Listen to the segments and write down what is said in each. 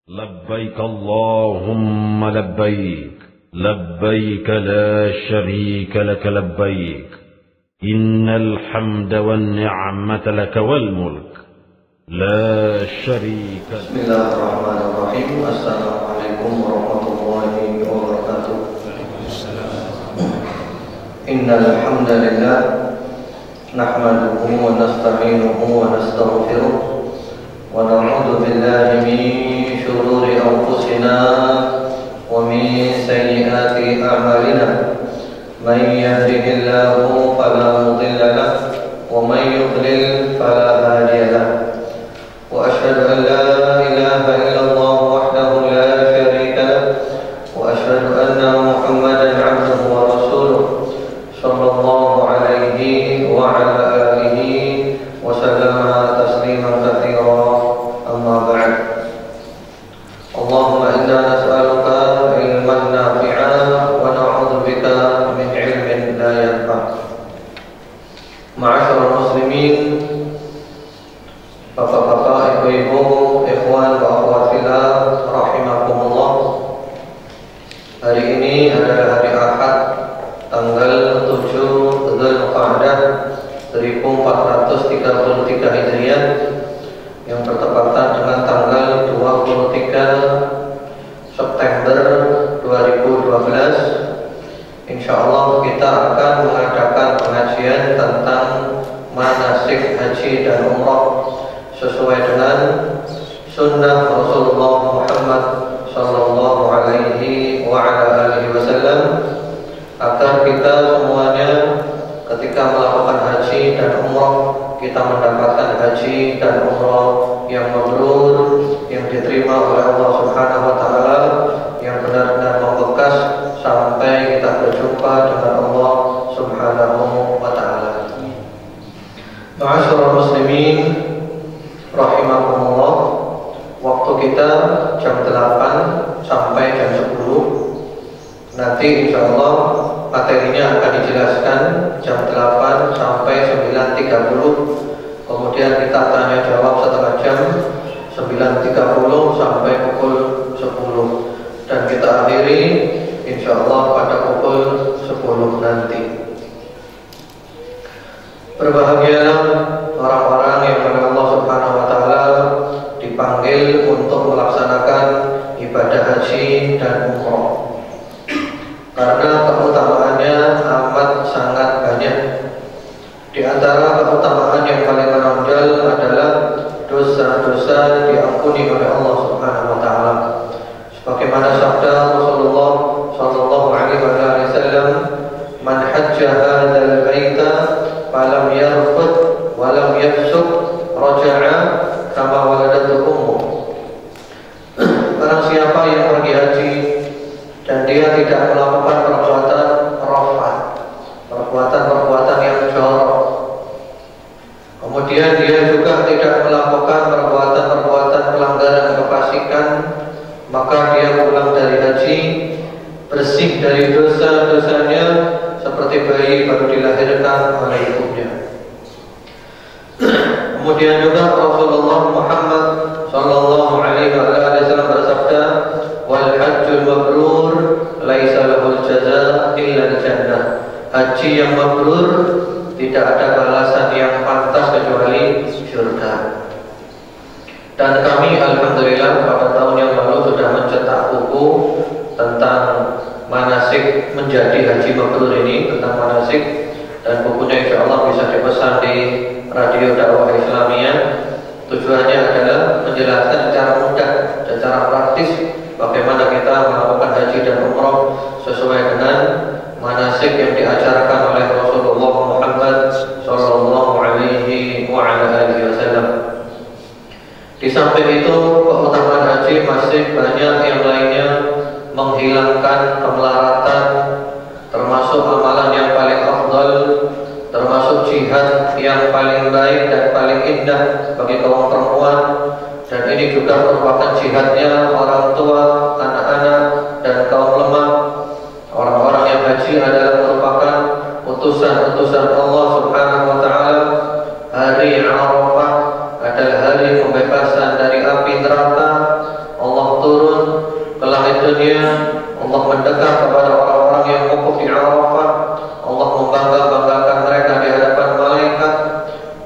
لبيك اللهم لبيك لبيك لا شريك لك لبيك إن الحمد والنعمة لك والملك لا شريك لك. بسم الله الرحمن الرحيم. السلام عليكم ورحمة الله وبركاته. إن الحمد لله نحمده ونستعينه ونستغفره ونعوذ بالله من شرور أنفسنا ومن سيئات أعمالنا من يهده الله فلا مضل له ومن يضلل فلا هادي له وأشهد أن لا إله إلا الله وحده لا شريك له وأشهد أن محمدا عبده ورسوله صلى الله عليه وعلى آله وسلم تسليما كثيرا. أما بعد، اللهم إنا نسألك علما نافعا ونعوذ بك من علم لا ينفع. Ma'asyiral muslimin, bapak-bapak, ibu-ibu, ikhwan wa akhwat fillah rahimakumullah. Hari ini adalah hari Ahad, tanggal 7 Dzulqa'dah 1433 Hijriah yang bertepatan dengan tanggal 23 September 2012. Insyaallah kita akan mengadakan pengajian tentang manasik haji dan umrah sesuai dengan sunnah Rasulullah Muhammad sallallahu alaihi wa ala alihi wasallam, agar kita semuanya ketika melakukan haji dan umrah kita mendapatkan haji dan umrah yang mabrur, yang diterima oleh Allah Subhanahu wa taala, yang benar-benar membekas sampai kita berjumpa dengan Allah Subhanahu wa taala. Ma'asyiral muslimin rahimakumullah, waktu kita jam 8 sampai jam 10. Nanti insyaallah materinya akan dijelaskan jam 8 sampai 9.30. Kemudian kita tanya jawab setengah jam 9.30 sampai pukul 10. Dan kita akhiri insyaallah pada pukul 10 nanti. Berbahagialah orang-orang yang oleh Allah Subhanahu wa taala dipanggil untuk melaksanakan ibadah haji dan umrah. Karena keutamaannya amat sangat banyak. Di antara keutamaan yang paling menonjol adalah dosa-dosa diampuni oleh Allah Subhanahu wa taala. Sebagaimana sabda Rasulullah sallallahu alaihi wasallam, "Man hajja hadzal baita falam yarfud wa lam yafsuq raja'a kama waladatu ummu." Barang siapa yang pergi haji dan dia tidak melakukan perbuatan rafat, perbuatan yang jorok, kemudian dia juga tidak melakukan perbuatan pelanggaran kefasikan, maka dia pulang dari haji bersih dari dosa-dosanya seperti bayi baru dilahirkan oleh ibunya. Kemudian juga Rasulullah Muhammad sallallahu alaihi wasallam bersabda, "Wal hajjul mabrur laisa lahul jazaa illa al-jannah." Haji yang mabrur tidak ada balasan yang pantas kecuali surga. Dan kami alhamdulillah pada tahun yang lalu sudah mencetak buku tentang manasik menjadi haji mabrur ini, tentang manasik, dan bukunya insyaallah bisa dipesan di Radio Dakwah Islamiyah. Tujuannya adalah menjelaskan secara mudah dan secara praktis bagaimana kita melakukan haji dan umrah sesuai dengan manasik yang diajarkan oleh Rasulullah Muhammad sallallahu alaihi wa ala alihi wasallam. Di samping itu, keutamaan haji masih banyak yang lainnya, menghilangkan kemelaratan, termasuk amalan yang paling afdal, termasuk jihad yang paling baik dan paling indah bagi kaum perempuan. Dan ini juga merupakan jihadnya orang tua, anak-anak, dan kaum lemah. Orang-orang yang haji adalah merupakan utusan-utusan Allah Subhanahu wa taala. Hari Arafah adalah hari pembebasan dari api neraka. Allah dunia, Allah mendekat kepada orang-orang yang wukuf di Arafah, Allah membangga-banggakan mereka di hadapan malaikat,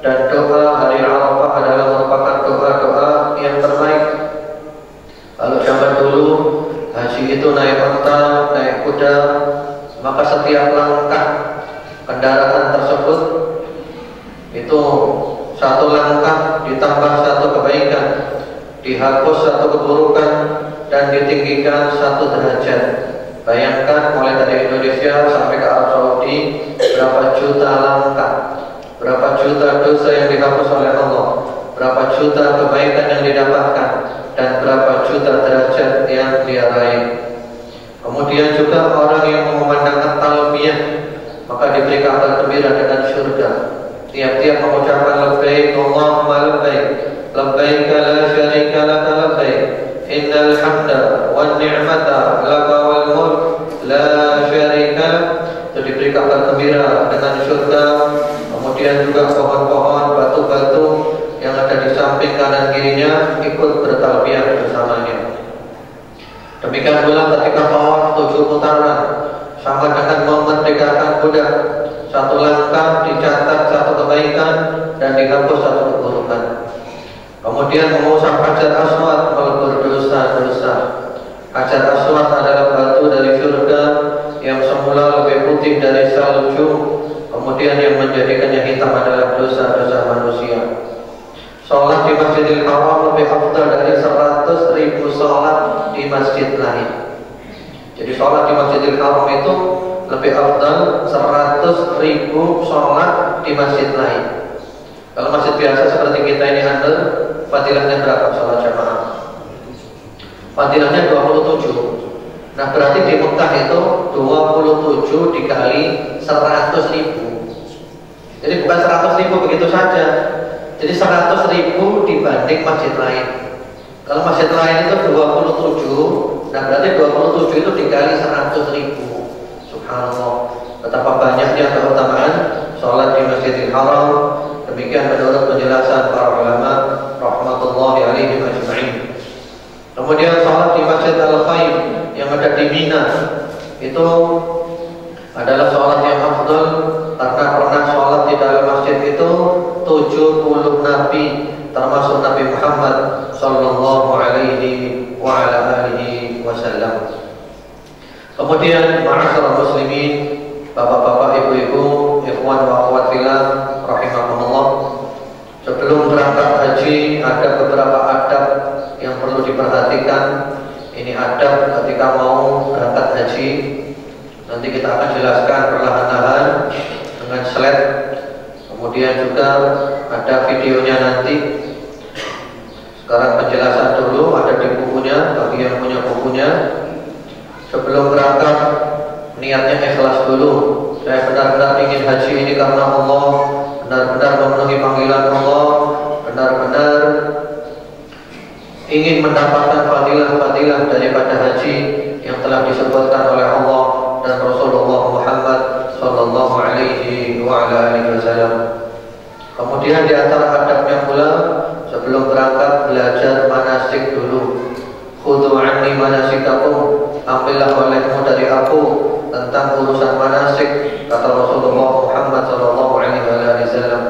dan doa hari Arafah adalah merupakan doa-doa yang terbaik. Kalau zaman dulu haji itu naik onta, naik kuda, maka setiap langkah kendaraan tersebut itu satu langkah ditambah satu kebaikan, dihapus satu keburukan, dan ditinggikan satu derajat. Bayangkan mulai dari Indonesia sampai ke Arab Saudi, berapa juta langkah, berapa juta dosa yang dihapus oleh Allah, berapa juta kebaikan yang didapatkan, dan berapa juta derajat yang dia raih. Kemudian juga orang yang mengumandangkan talbiyah, maka diberi kabar gembira dengan surga. Tiap-tiap mengucapkan labbaik Allahumma labbaik, labbaik la syarika laka labbaik, innal hamda wan ni'mata laka wal mulk la syarika lak, itu diberi kabar gembira dengan surga. Kemudian juga pohon-pohon, batu-batu yang ada di samping kanan kirinya ikut bertalbiyah bersamanya. Demikian pula ketika tawaf 7 putaran, sama dengan memerdekakan budak. Satu langkah dicatat satu kebaikan dan dihapus satu keburukan. Kemudian mengusap Hajar Aswad, melebur dosa-dosa. Hajar Aswad adalah batu dari surga yang semula lebih putih dari salju, kemudian yang menjadikannya hitam adalah dosa-dosa manusia. Sholat di Masjidil Haram lebih afdal dari 100.000 sholat di masjid lain. Jadi sholat di Masjidil Haram itu lebih afdal 100.000 sholat di masjid lain. Kalau masjid biasa seperti kita ini handal, fadilahnya berapa sholat jamaah? Fadilahnya 27. Nah berarti di Mekah itu 27 dikali 100.000. Jadi bukan 100.000 begitu saja. Jadi 100.000 dibanding masjid lain. Kalau masjid lain itu 27, nah berarti 27 itu dikali 100.000. Subhanallah, betapa banyaknya keutamaan sholat di Masjidil Haram. Demikian menurut penjelasan para ulama rahmatullahi alaihim ajma'in. Kemudian sholat di Masjid Al-Khaif yang ada di Mina itu adalah sholat yang afdal karena pernah sholat di dalam masjid itu 70 nabi, termasuk Nabi Muhammad sallallahu alaihi wa ala alihi wasallam. Kemudian ma'asyiral muslimin, bapak-bapak, ibu-ibu, ikhwan wa akhwat fillah rahimakumullah, sebelum berangkat haji ada beberapa adab yang perlu diperhatikan. Ini adab ketika mau berangkat haji. Nanti kita akan jelaskan perlahan-lahan dengan slide. Kemudian juga ada videonya nanti. Sekarang penjelasan dulu ada di bukunya, bagi yang punya bukunya. Sebelum berangkat, niatnya ikhlas dulu. Saya benar-benar ingin haji ini karena Allah, benar-benar memenuhi panggilan Allah, benar-benar ingin mendapatkan fadilah-fadilah daripada haji yang telah disebutkan oleh Allah dan Rasulullah Muhammad sallallahu alaihi wa ala alihi wasallam. Kemudian di antara adabnya pula, sebelum berangkat belajar manasik dulu. Khudhu anni manasikakum, ambillah olehmu dari aku tentang urusan manasik, kata Rasulullah Muhammad sallallahu alaihi wasallam.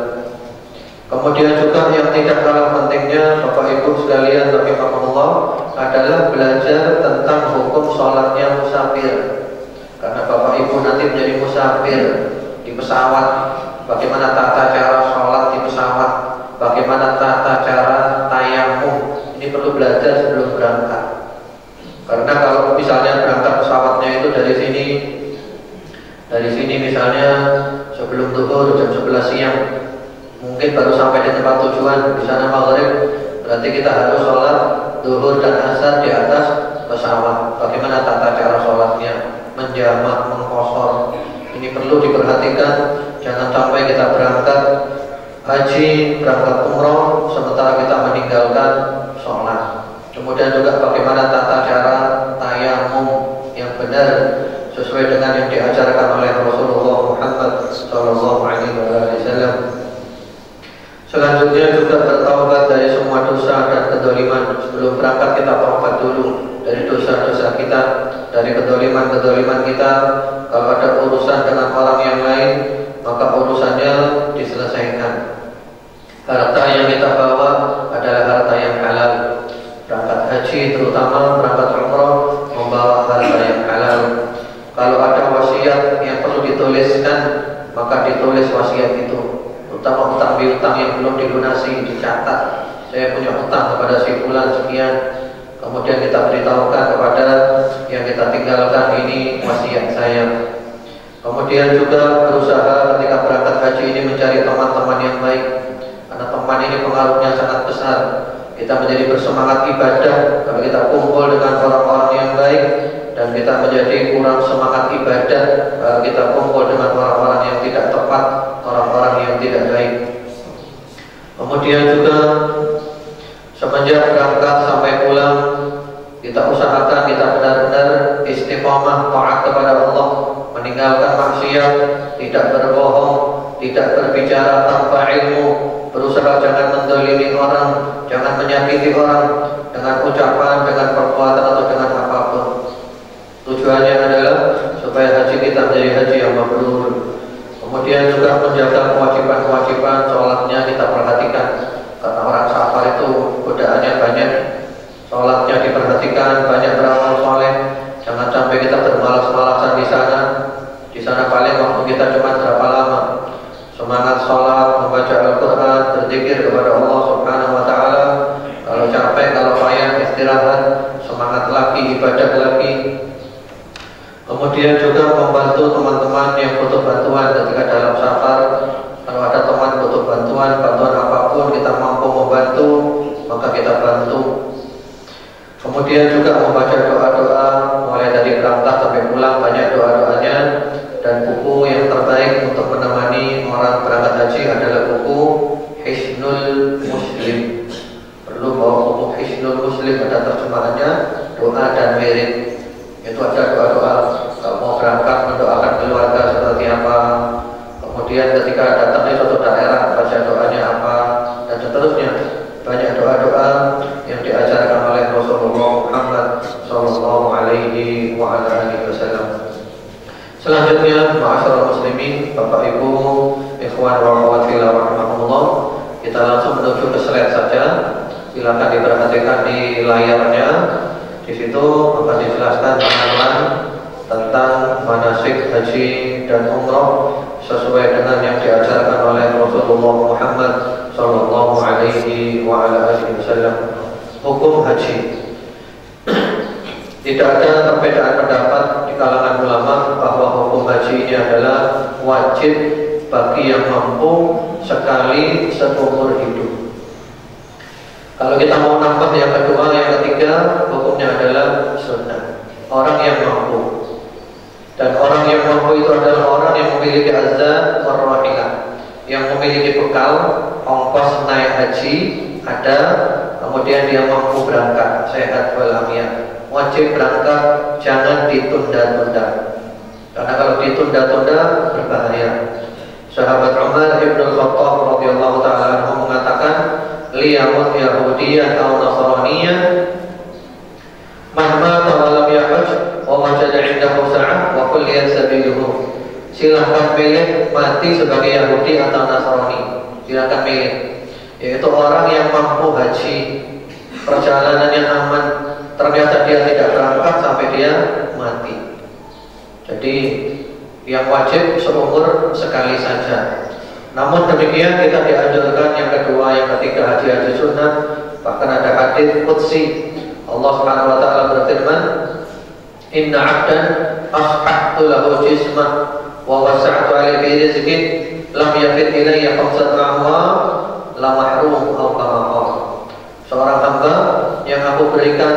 Kemudian juga yang tidak kalah pentingnya, Bapak Ibu sekalian rahimakumullah, adalah belajar tentang hukum sholatnya musafir. Karena Bapak Ibu nanti menjadi musafir di pesawat, bagaimana tata cara sholat di pesawat, bagaimana tata cara tayamum. Ini perlu belajar sebelum berangkat. Karena kalau misalnya berangkat pesawatnya itu dari sini misalnya sebelum zuhur jam 11 siang, mungkin baru sampai di tempat tujuan di sana maghrib, berarti kita harus sholat zuhur dan asar di atas pesawat. Bagaimana tata cara sholatnya, menjamak, mengkosor, ini perlu diperhatikan. Jangan sampai kita berangkat haji, berangkat umroh, sementara kita meninggalkan sholat. Kemudian juga bagaimana tata cara tayamum yang benar sesuai dengan yang diajarkan oleh Rasulullah Muhammad SAW. Selanjutnya juga bertaubat dari semua dosa dan kedzaliman. Sebelum berangkat kita taubat dulu dari dosa-dosa kita. kezaliman kita. Kalau ada urusan dengan orang yang lain, maka urusannya diselesaikan. Harta yang kita bawa adalah harta yang halal. Berangkat haji terutama berangkat umrah membawa harta yang halal. Kalau ada wasiat yang perlu dituliskan, maka ditulis wasiat itu. Terutama utang piutang yang belum dilunasi, dicatat. Saya punya utang kepada si fulan sekian. Kemudian kita beritahukan kepada yang kita tinggalkan, ini wasiat saya. Kemudian juga berusaha ketika berangkat haji ini mencari teman-teman yang baik, karena teman ini pengaruhnya sangat besar. Kita menjadi bersemangat ibadah kalau kita kumpul dengan orang-orang yang baik, dan kita menjadi kurang semangat ibadah kalau kita kumpul dengan orang-orang yang tidak tepat, orang-orang yang tidak baik. Kemudian juga semenjak berangkat sampai pulang, kita usahakan kita benar-benar istiqomah taat kepada Allah, meninggalkan maksiat, tidak berbohong, tidak berbicara tanpa ilmu, berusaha jangan menzalimi orang, jangan menyakiti orang dengan ucapan, dengan perbuatan atau dengan apapun. Tujuannya adalah supaya haji kita menjadi haji yang mabrur. Kemudian juga menjaga kewajiban-kewajiban sholatnya kita perhatikan, karena orang safar itu godaannya banyak. Sholatnya diperhatikan, banyak beramal soleh. Jangan sampai kita bermalas-malasan di sana. Di sana paling waktu kita cuma berapa lama. Semangat sholat, membaca Al-Quran, berzikir kepada Allah Subhanahu Wa Taala. Kalau capek, kalau payah, istirahat. Semangat lagi, ibadah lagi. Kemudian juga membantu teman-teman yang butuh bantuan ketika dalam safar. Kalau ada teman butuh bantuan apapun, kita mampu membantu, maka kita bantu. Kemudian juga membaca doa-doa mulai dari berangkat sampai pulang, banyak doa-doanya. Dan buku yang terbaik untuk menemani orang berangkat haji adalah buku Hisnul Muslim. Perlu bawa buku Hisnul Muslim, ada terjemahannya, doa dan wirid. Itu ada doa-doa. Kalau mau berangkat mendoakan keluarga seperti apa, kemudian ketika datang di suatu daerah baca doanya apa, dan seterusnya. Banyak doa-doa yang diajarkan oleh Rasulullah Muhammad sallallahu alaihi wasallam. Selanjutnya, ma'asyiral muslimin, Bapak Ibu, ikhwan wa akhwat fillah rahimakumullah, kita langsung menuju ke slide saja. Silakan diperhatikan di layarnya. Di situ akan dijelaskan teman-teman tentang manasik haji dan umrah sesuai dengan yang diajarkan oleh Rasulullah Muhammad sallallahu alaihi wasallam. Hukum haji. Tidak ada perbedaan pendapat di kalangan ulama bahwa hukum haji ini adalah wajib bagi yang mampu sekali seumur hidup. Kalau kita mau nambah yang kedua, yang ketiga, hukumnya adalah sunnah. Orang yang mampu. Dan orang yang mampu itu adalah orang yang memiliki azza warrahilah, yang memiliki bekal, ongkos naik haji ada, kemudian dia mampu berangkat, sehat walafiat. Wajib berangkat, jangan ditunda-tunda. Karena kalau ditunda-tunda berbahaya. Sahabat Umar Ibn Khattab radhiyallahu ta'ala anhu mengatakan, liyamut yahudiyan atau nasraniyan man mata wa lam yahaj wa wajada 'indahu sa'ah wa kulliyat sabiluhu. Silahkan pilih mati sebagai Yahudi atau Nasrani. Silahkan pilih. Yaitu orang yang mampu haji, perjalanannya aman, ternyata dia tidak berangkat sampai dia mati. Jadi yang wajib seumur sekali saja. Namun demikian kita dianjurkan yang kedua, yang ketiga, haji sunnah. Bahkan ada hadis qudsi. Allah Subhanahu wa taala berfirman, "Inna 'abdan ashhadu lahu jismah wa wasa'tu 'alaihi rizqi lam yafid ilayya khamsat a'wam la mahrum aw kama qala." Seorang hamba yang aku berikan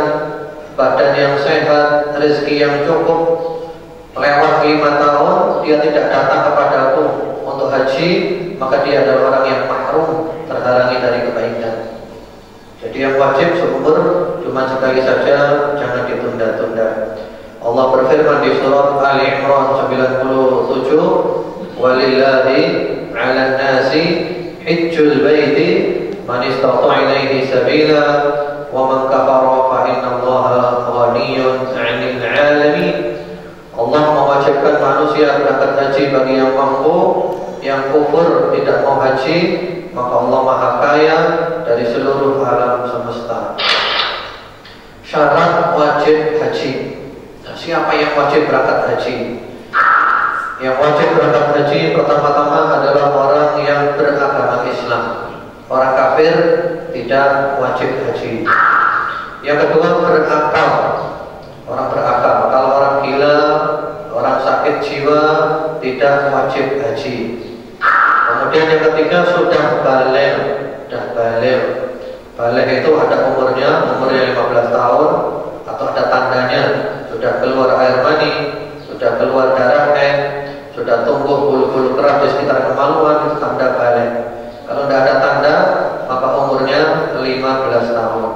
badan yang sehat, rezeki yang cukup, lewat 5 tahun dia tidak datang kepadaku untuk haji, maka dia adalah orang yang mahrum, terhalangi dari kebaikan. Jadi yang wajib seumur cuma sekali saja, jangan ditunda-tunda. Allah berfirman di surat Ali Imran 97, "Walillahi 'alan nasi hajjul baiti man istata'a ilaihi sabila wa man kafara fa innallaha ghaniyyun 'anil 'alamin manusia berangkat haji bagi yang mampu, yang kufur tidak mau haji, maka Allah Maha Kaya dari seluruh alam semesta. Syarat wajib haji. Nah, siapa yang wajib berangkat haji? Yang wajib berangkat haji pertama-tama adalah orang yang beragama Islam. Orang kafir tidak wajib haji. Yang kedua, berakal. Orang berakal. Kalau orang gila, orang sakit jiwa, tidak wajib haji. Kemudian yang ketiga, sudah baligh. Sudah baligh. Baligh itu ada umurnya 15 tahun, atau ada tandanya, sudah keluar air mani, sudah keluar darah haid, sudah tumbuh bulu-bulu keras di sekitar kemaluan, itu tanda baligh. Kalau tidak ada tanda, maka umurnya 15 tahun.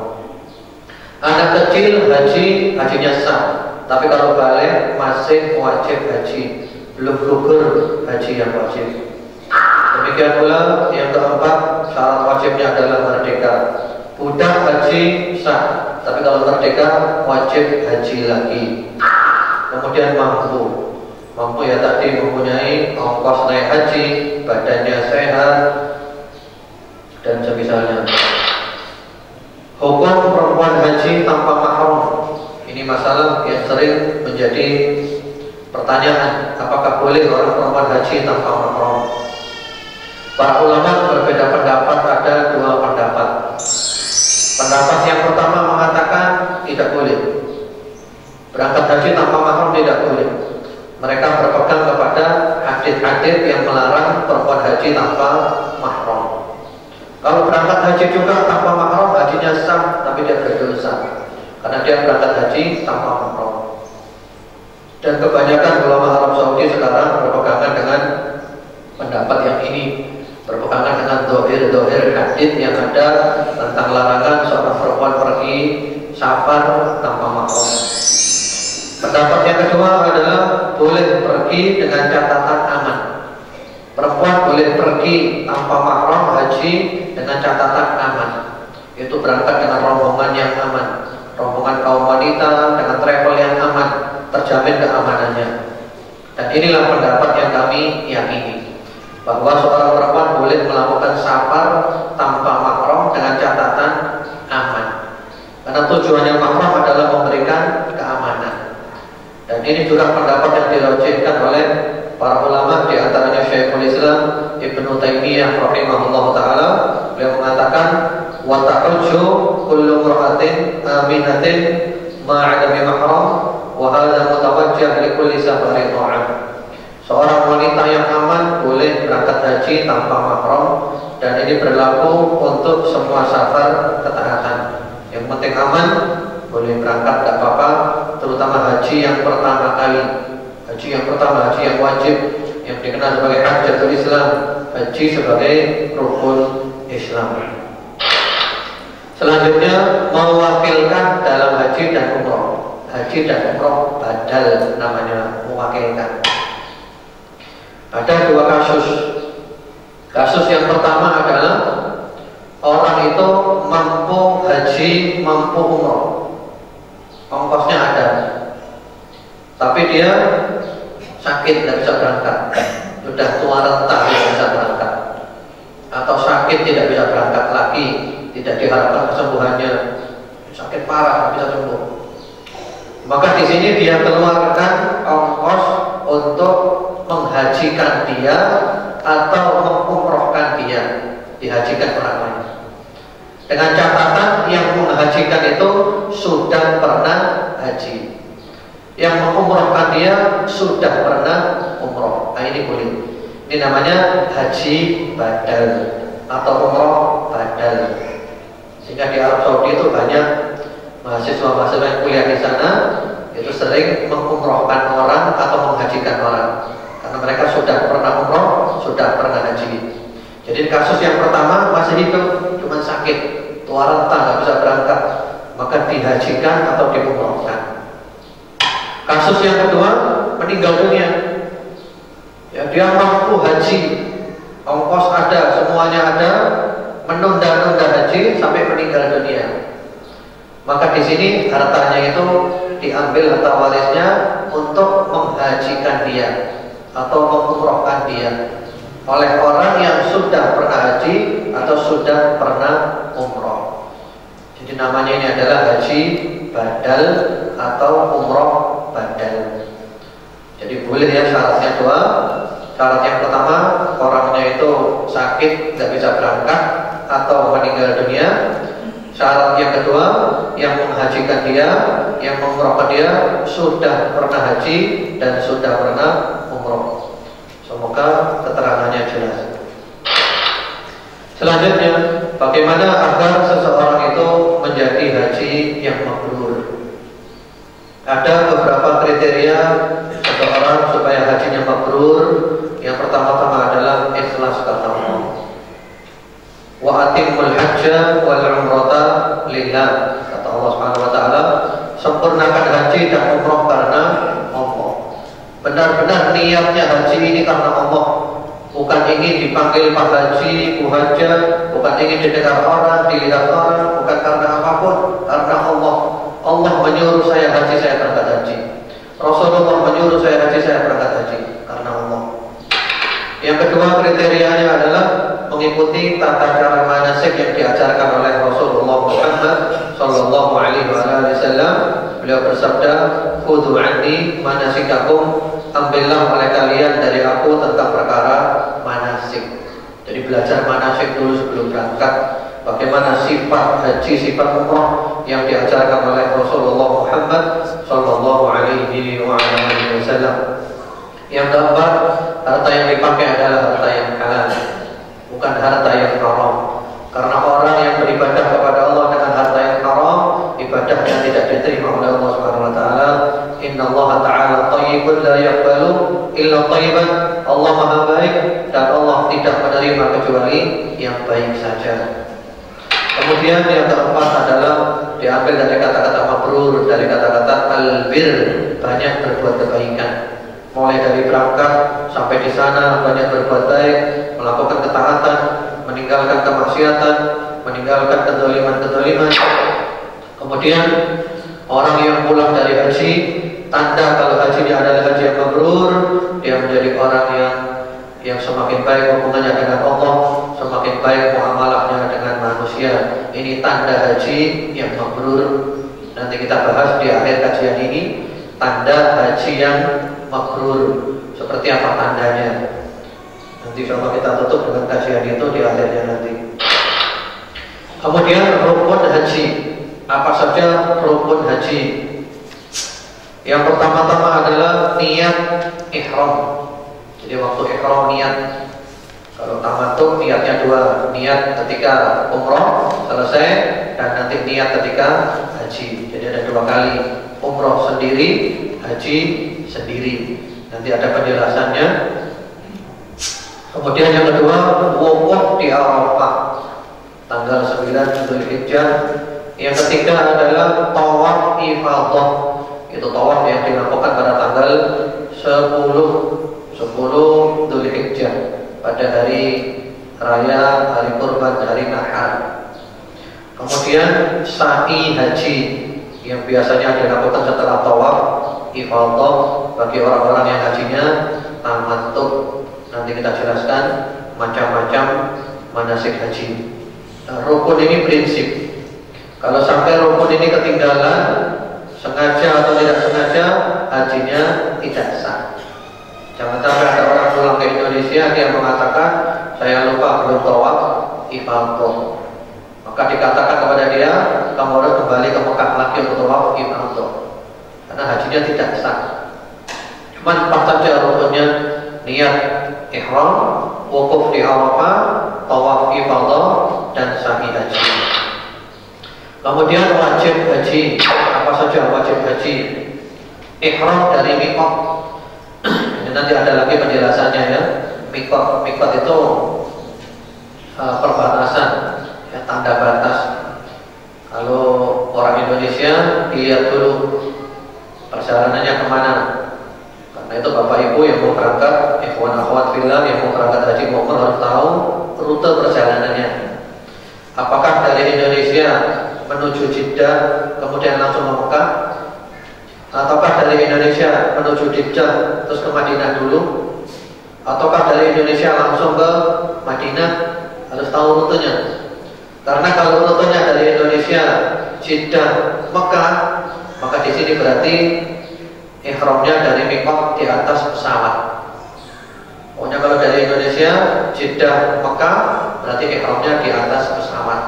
Anak kecil haji, hajinya sah. Tapi kalau baligh masih wajib haji. Belum gugur haji yang wajib. Demikian pula yang keempat, syarat wajibnya adalah merdeka. Budak haji sah, tapi kalau merdeka wajib haji lagi. Kemudian mampu. Mampu ya tadi mempunyai ongkos naik haji, badannya sehat, dan semisalnya. Hukum perempuan haji tanpa mahram. Ini masalah yang sering menjadi pertanyaan. Apakah boleh orang perempuan haji tanpa mahram? Para ulama berbeda pendapat, ada dua pendapat. Pendapat yang pertama mengatakan tidak boleh. Berangkat haji tanpa mahram tidak boleh. Mereka berpegang kepada hadits-hadits yang melarang perempuan haji tanpa mahram. Kalau berangkat haji juga tanpa mahram, hajinya sah, tapi dia berdosa karena dia berangkat haji tanpa mahram. Dan kebanyakan ulama Arab Saudi sekarang berpegangan dengan pendapat yang ini, berpegangan dengan dohir hadits yang ada tentang larangan seorang perempuan pergi safar tanpa mahram. Pendapat yang kedua adalah boleh pergi dengan catatan aman. Perempuan boleh pergi tanpa mahram haji dengan catatan aman. Itu berangkat dengan rombongan yang aman, rombongan kaum wanita dengan travel yang aman, terjamin keamanannya. Dan inilah pendapat yang kami yakini, bahwa seorang perempuan boleh melakukan safar tanpa mahram dengan catatan aman. Karena tujuannya mahram adalah memberikan keamanan. Dan ini juga pendapat yang dirajihkan oleh para ulama, di antaranya Syekhul Islam Ibnu Taimiyah rahimahullah taala. Beliau mengatakan, wa ta'ujju kullu imra'atin aminatin ma'adami mahram wa hadha mutawajjih li kulli safarin ta'am. Seorang wanita yang aman boleh berangkat haji tanpa mahram, dan ini berlaku untuk semua safar ketaatan. Yang penting aman, boleh berangkat tidak apa-apa, terutama haji yang pertama kali. Haji yang pertama, haji yang wajib, yang dikenal sebagai Hajjatul Islam, haji sebagai rukun Islam. Selanjutnya, mewakilkan dalam haji dan umroh. Haji dan umroh badal namanya, mewakilkan. Ada dua kasus. Kasus yang pertama adalah orang itu mampu haji, mampu umroh, ongkosnya ada, tapi dia sakit, tidak bisa berangkat, sudah tua renta tidak bisa berangkat, atau sakit tidak bisa berangkat lagi, tidak diharapkan kesembuhannya, sakit parah tidak bisa sembuh. Maka di sini dia keluarkan ongkos untuk menghajikan dia atau mengumrohkan dia, dihajikan orang lain. Dengan catatan yang menghajikan itu sudah pernah haji, yang mengumrohkan dia sudah pernah umroh. Nah, ini boleh. Ini namanya haji badal atau umroh badal. Sehingga di Arab Saudi itu banyak mahasiswa-mahasiswa yang kuliah di sana itu sering mengumrohkan orang atau menghajikan orang, karena mereka sudah pernah umroh, sudah pernah haji. Jadi kasus yang pertama masih hidup, cuma sakit, tua renta, nggak bisa berangkat, maka dihajikan atau diumrohkan. Kasus yang kedua, meninggal dunia. Ya, dia mampu haji, ongkos ada, semuanya ada, menunda-nunda haji sampai meninggal dunia. Maka di sini hartanya itu diambil harta warisnya untuk menghajikan dia. atau mengumrohkan dia oleh orang yang sudah pernah haji atau sudah pernah umroh. Jadi namanya ini adalah haji badal atau umroh badal. Jadi boleh ya, syaratnya dua. Syarat yang pertama, orangnya itu sakit, nggak bisa berangkat atau meninggal dunia. Syarat yang kedua, yang menghajikan dia, yang mengumrohkan dia sudah pernah haji dan sudah pernah umroh. Semoga keterangannya jelas. Selanjutnya, bagaimana agar seseorang itu menjadi haji yang mabrur? Ada beberapa kriteria seseorang supaya hajinya mabrur. Yang pertama-tama adalah ikhlas karena Allah. Wa atimul hajja wal umrata lillah. Kata Allah Subhanahu wa taala, sempurnakan haji dan umrah karena Allah. Benar-benar niatnya haji ini karena Allah. Bukan ingin dipanggil Pak Haji, Bu Haja, bukan ingin didengar orang, dilihat orang, bukan karena apapun, karena Allah. Allah menyuruh saya haji, saya berangkat haji. Rasulullah menyuruh saya haji, saya berangkat haji karena Allah. Yang kedua kriterianya adalah mengikuti tata cara manasik yang diajarkan oleh Rasulullah Muhammad sallallahu alaihi wasallam. Beliau bersabda, "Khudhu anni manasikakum." Ambillah oleh kalian dari aku tentang perkara manasik. Jadi belajar manasik dulu sebelum berangkat. Bagaimana sifat haji, sifat umrah yang diajarkan oleh Rasulullah Muhammad sallallahu alaihi wasallam. Yang keempat, harta yang dipakai adalah harta yang halal, bukan harta yang haram. Karena orang yang beribadah kepada Allah dengan harta yang haram, ibadahnya tidak diterima oleh Allah Subhanahu wa taala. Innallaha ta'ala thayyibun la yaqbalu illa thayyiban. Allah Maha baik dan Allah tidak menerima kecuali yang baik saja. Kemudian yang keempat adalah diambil dari kata-kata mabrur, dari kata-kata albir, banyak berbuat kebaikan. Mulai dari berangkat sampai di sana banyak berbuat baik, melakukan ketaatan, meninggalkan kemaksiatan, meninggalkan kezaliman-kezaliman. Kemudian orang yang pulang dari haji, tanda kalau hajinya adalah haji yang mabrur, dia menjadi orang yang semakin baik hubungannya dengan Allah, semakin baik muamalahnya dengan manusia. Ini tanda haji yang mabrur. Nanti kita bahas di akhir kajian ini tanda haji yang mabrur, seperti apa tandanya. Nanti coba kita tutup dengan kajian itu di akhirnya nanti. Kemudian rukun haji. Apa saja rukun haji? Yang pertama-tama adalah niat ihram. Jadi waktu ihram niat. Kalau tamattu niatnya dua, niat ketika umroh selesai dan nanti niat ketika haji. Jadi ada dua kali, umroh sendiri, haji sendiri. Nanti ada penjelasannya. Kemudian yang kedua, wukuf di Arafah tanggal 9 Dzulhijjah. Yang ketiga adalah tawaf ifadah. Itu tawaf yang dilakukan pada tanggal 10 Dzulhijjah, pada hari raya, hari kurban, hari nahar. Kemudian sa'i haji yang biasanya dilakukan setelah tawaf ifadah bagi orang-orang yang hajinya tamattu. Nanti kita jelaskan macam-macam manasik haji. Nah, rukun ini prinsip. Kalau sampai rukun ini ketinggalan, sengaja atau tidak sengaja, hajinya tidak sah. Jangan sampai ada orang pulang ke Indonesia, dia mengatakan saya lupa belum tawaf ifadah. Maka dikatakan kepada dia, kamu harus kembali ke Mekah lagi untuk tawaf ifadah, karena hajinya tidak sah. Cuma 4 saja rukunnya: niat ihram, wukuf di Arafah, tawaf ifadah, dan sa'i haji. Kemudian wajib haji. Apa saja wajib haji? Ihram dari miqat. Ini nanti ada lagi penjelasannya ya. Miqat itu perbatasan, ya, tanda batas. Kalau orang Indonesia dilihat dulu perjalanannya kemana. Karena itu Bapak Ibu yang mau berangkat, ikhwan akhwat fillah yang mau berangkat haji umrah harus tahu rute perjalanannya. Apakah dari Indonesia menuju Jeddah kemudian langsung ke Mekah, ataukah dari Indonesia menuju Jeddah terus ke Madinah dulu, ataukah dari Indonesia langsung ke Madinah? Harus tahu rutenya. Karena kalau rutenya dari Indonesia, Jeddah, Mekah, maka di sini berarti ihramnya dari mikot di atas pesawat. Pokoknya kalau dari Indonesia, Jeddah, Mekah, berarti ihramnya di atas pesawat.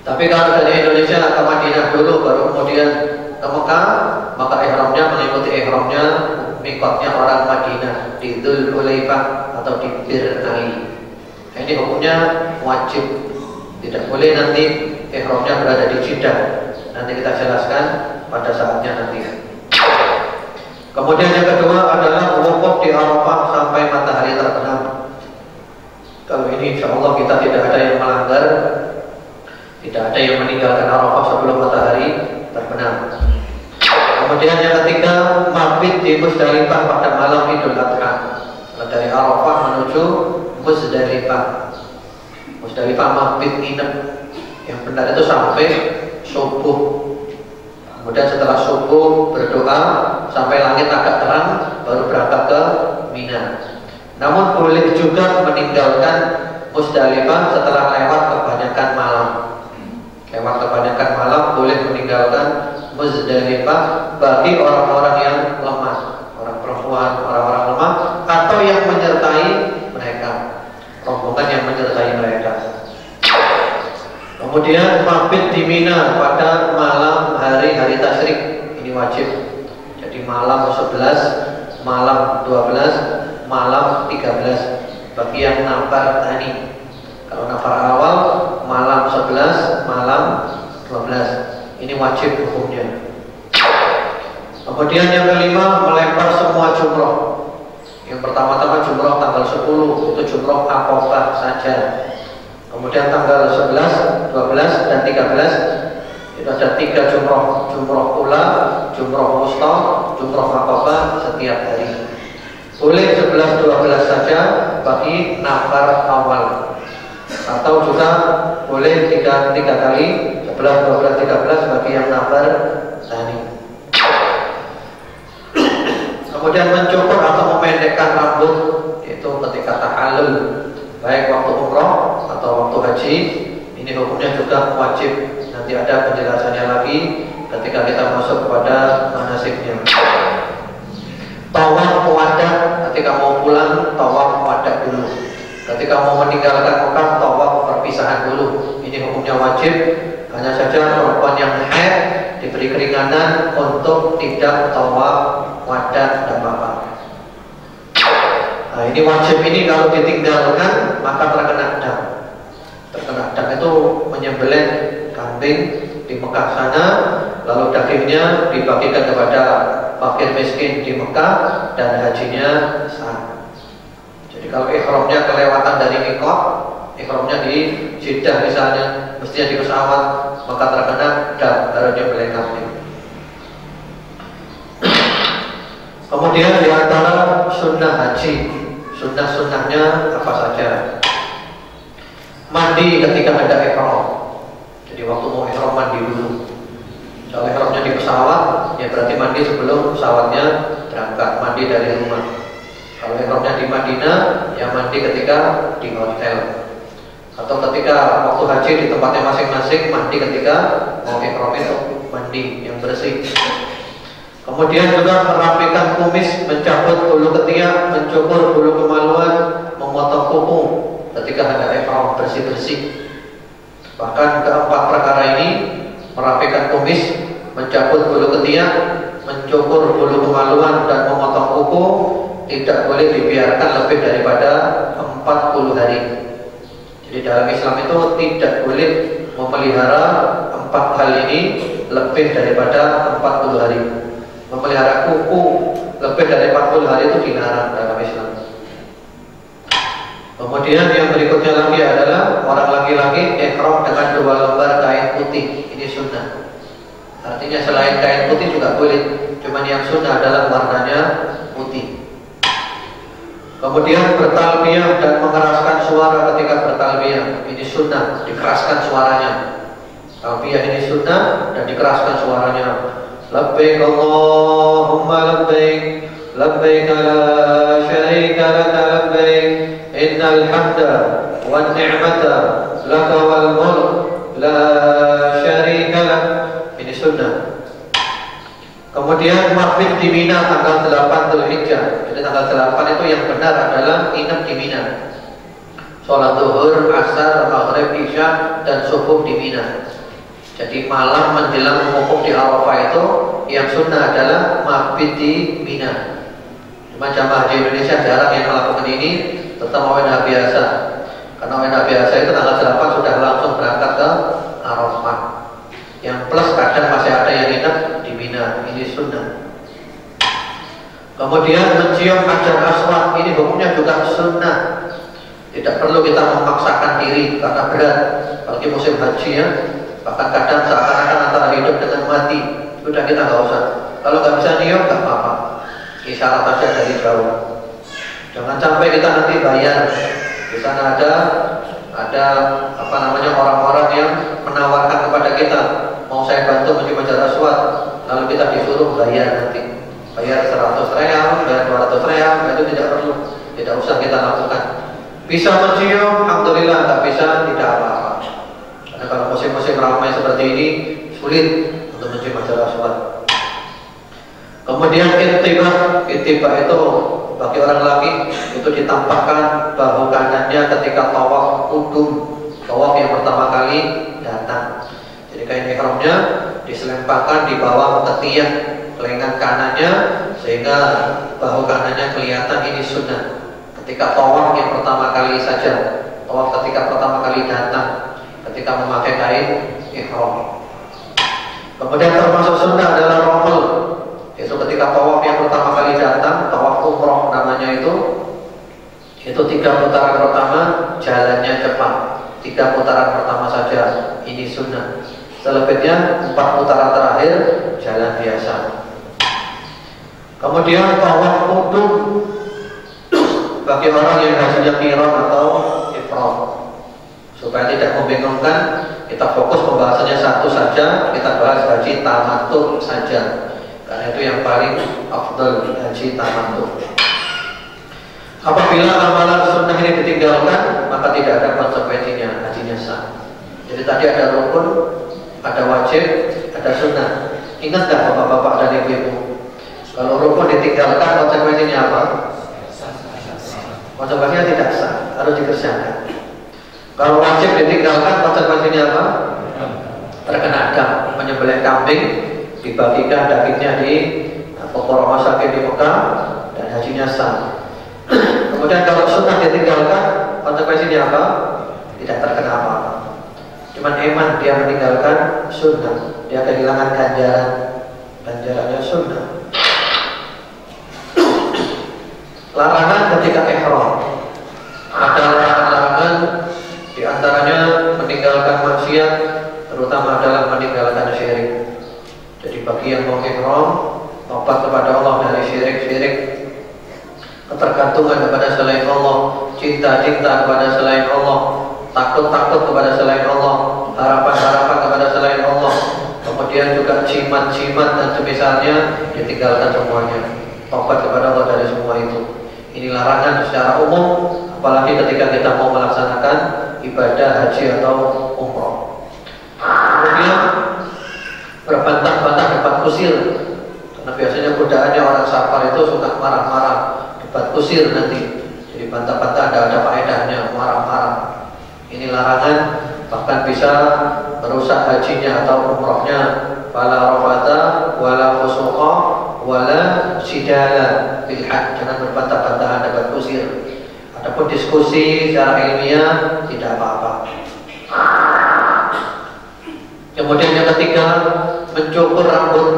Tapi kalau dari Indonesia ke Madinah dulu, baru kemudian ke Mekah, maka ihramnya mengikuti ihramnya mikotnya orang Madinah di Dzul Hulaifah atau di Bir Ali. Ini hukumnya wajib. Tidak boleh nanti ihramnya berada di Jeddah. Nanti kita jelaskan pada saatnya nanti. Kemudian yang kedua adalah wukuf di Arafah sampai matahari terbenam. Kalau ini insya Allah kita tidak ada yang melanggar, tidak ada yang meninggalkan Arafah sebelum matahari terbenam. Kemudian yang ketiga, mabit di Muzdalifah pada malam Idul Adha. Dari Arafah menuju Muzdalifah. Muzdalifah mabit nginep. Yang benar itu sampai subuh. Kemudian setelah subuh berdoa sampai langit agak terang, baru berangkat ke Mina. Namun boleh juga meninggalkan Muzdalifah setelah lewat kebanyakan malam. Lewat kebanyakan malam boleh meninggalkan Muzdalifah bagi orang-orang yang lemah, orang perempuan, orang-orang lemah, atau yang menyertai mereka, rombongan yang menyertai mereka. Kemudian mabit di Mina pada malam hari tasyrik, ini wajib. Jadi malam 11, malam 12, malam 13 bagi yang nafar tani. Kalau nafar awal malam 11, malam 12. Ini wajib hukumnya. Kemudian yang kelima, melempar semua jumroh. Yang pertama-tama jumroh tanggal 10 itu jumroh Aqabah saja. Kemudian tanggal 11, 12 dan 13 itu ada 3 jumroh. Jumroh ula, jumroh wusta, jumroh Aqabah setiap hari. Boleh 11, 12 saja bagi nafar awal. Atau juga boleh 3 kali 11, 12, 13 bagi yang nafar tani. Kemudian mencukur atau memendekkan rambut itu ketika tahallul, baik waktu umroh atau waktu haji. Ini hukumnya juga wajib. Nanti ada penjelasannya lagi ketika kita masuk kepada manasiknya. Tawaf wadah, ketika mau pulang tawaf wadah dulu. Ketika mau meninggalkan Mekah tawaf perpisahan dulu. Ini hukumnya wajib. Hanya saja perempuan yang haid diberi keringanan untuk tidak tawaf wadah dan apa. Nah, ini wajib ini kalau ditinggalkan maka terkena dam. Terkena dam itu menyembelih kambing di Mekah sana, lalu dagingnya dibagikan kepada fakir miskin di Mekah dan hajinya sah. Jadi kalau ihramnya kelewatan dari mikot, ihramnya di Jeddah misalnya, mestinya di pesawat, maka terkena dam, harus nyembelih kambing. Kemudian di antara sunnah haji, sunnah-sunnahnya apa saja? Mandi ketika ada ihram. Jadi waktu mau ihram mandi dulu. Kalau ihramnya di pesawat, ya berarti mandi sebelum pesawatnya berangkat, mandi dari rumah. Kalau ihramnya di Madinah, ya mandi ketika di hotel. Atau ketika waktu haji di tempatnya masing-masing, mandi ketika mau ihram itu mandi yang bersih. Kemudian juga merapikan kumis, mencabut bulu ketiak, mencukur bulu kemaluan, memotong kuku ketika ada ihram, bersih-bersih. Bahkan keempat perkara ini, merapikan kumis, mencabut bulu ketiak, mencukur bulu kemaluan dan memotong kuku, tidak boleh dibiarkan lebih daripada 40 hari. Jadi dalam Islam itu tidak boleh memelihara 4 hal ini lebih daripada 40 hari. Memelihara kuku lebih dari 40 hari itu dilarang dalam Islam. Kemudian yang berikutnya lagi adalah orang laki-laki ihram dengan 2 lembar kain putih. Ini sunnah. Artinya selain kain putih juga boleh, cuman yang sunnah adalah warnanya putih. Kemudian bertalbiyah dan mengeraskan suara ketika bertalbiyah. Ini sunnah, dikeraskan suaranya. Talbiyah ini sunnah dan dikeraskan suaranya. Labbaik Allahumma labbaik, labbaik la syarika laka labbaik innal hamda wan ni'mata laka wal mulk la syarika lak. Ini sunnah. Kemudian mabit di Mina tanggal 8 Dzulhijjah. Jadi tanggal 8 itu yang benar adalah inap di Mina. Sholat zuhur, asar, maghrib, isya, dan subuh di Mina. Jadi malam menjelang wukuf di Arafah itu yang sunnah adalah mabit di Mina. Cuma jamaah haji Indonesia jarang yang melakukan ini, terutama WNH biasa. Karena WNH biasa itu tanggal 8 sudah langsung berangkat ke Arafah. Yang plus kadang masih ada yang inap di Mina. Ini sunnah. Kemudian mencium hajar aswad, ini hukumnya juga sunnah. Tidak perlu kita memaksakan diri karena berat, apalagi musim haji ya. Bahkan kadang seakan-akan antara hidup dengan mati. Sudah kita nggak usah. Kalau nggak bisa nyium nggak apa-apa. Isyarat saja dari jauh. Jangan sampai kita nanti bayar. Di sana ada apa namanya orang-orang yang menawarkan kepada kita, mau saya bantu mencium hajar aswad, lalu kita disuruh bayar nanti. Bayar 100 real, bayar 200 real, itu tidak perlu. Tidak usah kita lakukan. Bisa mencium, alhamdulillah. Tak bisa, tidak apa-apa. Karena kalau musim-musim ramai seperti ini sulit untuk mencium hajar aswad. Kemudian intibah itu bagi orang laki itu ditampakkan bahu kanannya ketika tawaf qudum, tawaf yang pertama kali datang. Jadi kain ihramnya diselempangkan di bawah ketiak lengan kanannya sehingga bahu kanannya kelihatan. Ini sunnah. Ketika tawaf yang pertama kali saja, tawaf ketika pertama kali datang, ketika memakai kain ihram. Kemudian termasuk sunnah adalah rommel, yaitu ketika tawaf yang pertama kali datang, tawaf umroh namanya itu 3 putaran pertama jalannya cepat, 3 putaran pertama saja, ini sunnah. Selebihnya 4 putaran terakhir jalan biasa. Kemudian tawaf qudum bagi orang yang hasilnya qiran atau ifrad. Supaya tidak membingungkan, kita fokus pembahasannya satu saja. Kita bahas haji tamattu saja, karena itu yang paling afdal, haji tamattu. Apabila amalan sunnah ini ditinggalkan, maka tidak ada konsekuensinya, hajinya sah. Jadi tadi ada rukun, ada wajib, ada sunnah. Ingat nggak bapak-bapak dan ibu-ibu? Kalau rukun ditinggalkan, konsekuensinya apa? Konsekuensinya tidak sah, harus dikerjakan. Kalau wajib ditinggalkan, konsekuensinya apa? Terkena adab, menyembelih kambing, dibagikan dagingnya di pokok rumah sakit di Mekah, dan hajinya sah. Kemudian kalau sunnah ditinggalkan, konsekuensinya apa? Tidak terkena apa-apa. Cuman eman dia meninggalkan sunnah, dia kehilangan ganjarannya sunnah. Larangan ketika ihram. Ada larangan di antaranya meninggalkan maksiat, terutama adalah meninggalkan syirik. Jadi bagi yang mau ihram, tobat kepada Allah dari syirik-syirik, ketergantungan kepada selain Allah, cinta-cinta kepada selain Allah, takut-takut kepada selain Allah, harapan-harapan kepada selain Allah, kemudian juga jimat-jimat dan semisalnya, ditinggalkan semuanya. Tobat kepada Allah dari semua itu. Ini larangan secara umum, apalagi ketika kita mau melaksanakan ibadah haji atau umroh. Kemudian berbantah-bantah debat kusir, karena biasanya godaannya orang safar itu suka marah-marah, debat kusir nanti. Jadi bantah-bantah ada faedahnya, marah-marah. Ini larangan, bahkan bisa merusak hajinya atau umrohnya. Fala rafata wala fusuqa wala sidala bil hajj. Jangan berbantah-bantahan, debat kusir. Adapun diskusi secara ilmiah tidak apa-apa. Kemudian yang ketiga, mencukur rambut.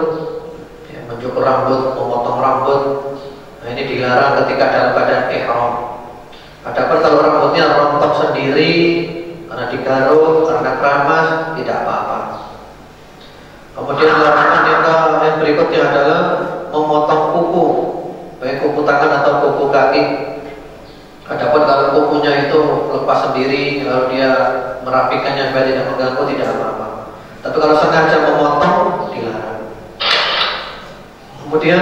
Ya, mencukur rambut, memotong rambut. Nah, ini dilarang ketika dalam keadaan ihram. Adapun kalau rambutnya rontok sendiri karena digaruk, karena keramas, tidak apa-apa. Kemudian larangan yang berikutnya adalah memotong kuku, baik kuku tangan atau kuku kaki. Adapun kalau kukunya itu lepas sendiri, lalu dia merapikannya supaya tidak mengganggu, tidak apa-apa. Tapi kalau sengaja memotong, dilarang. Kemudian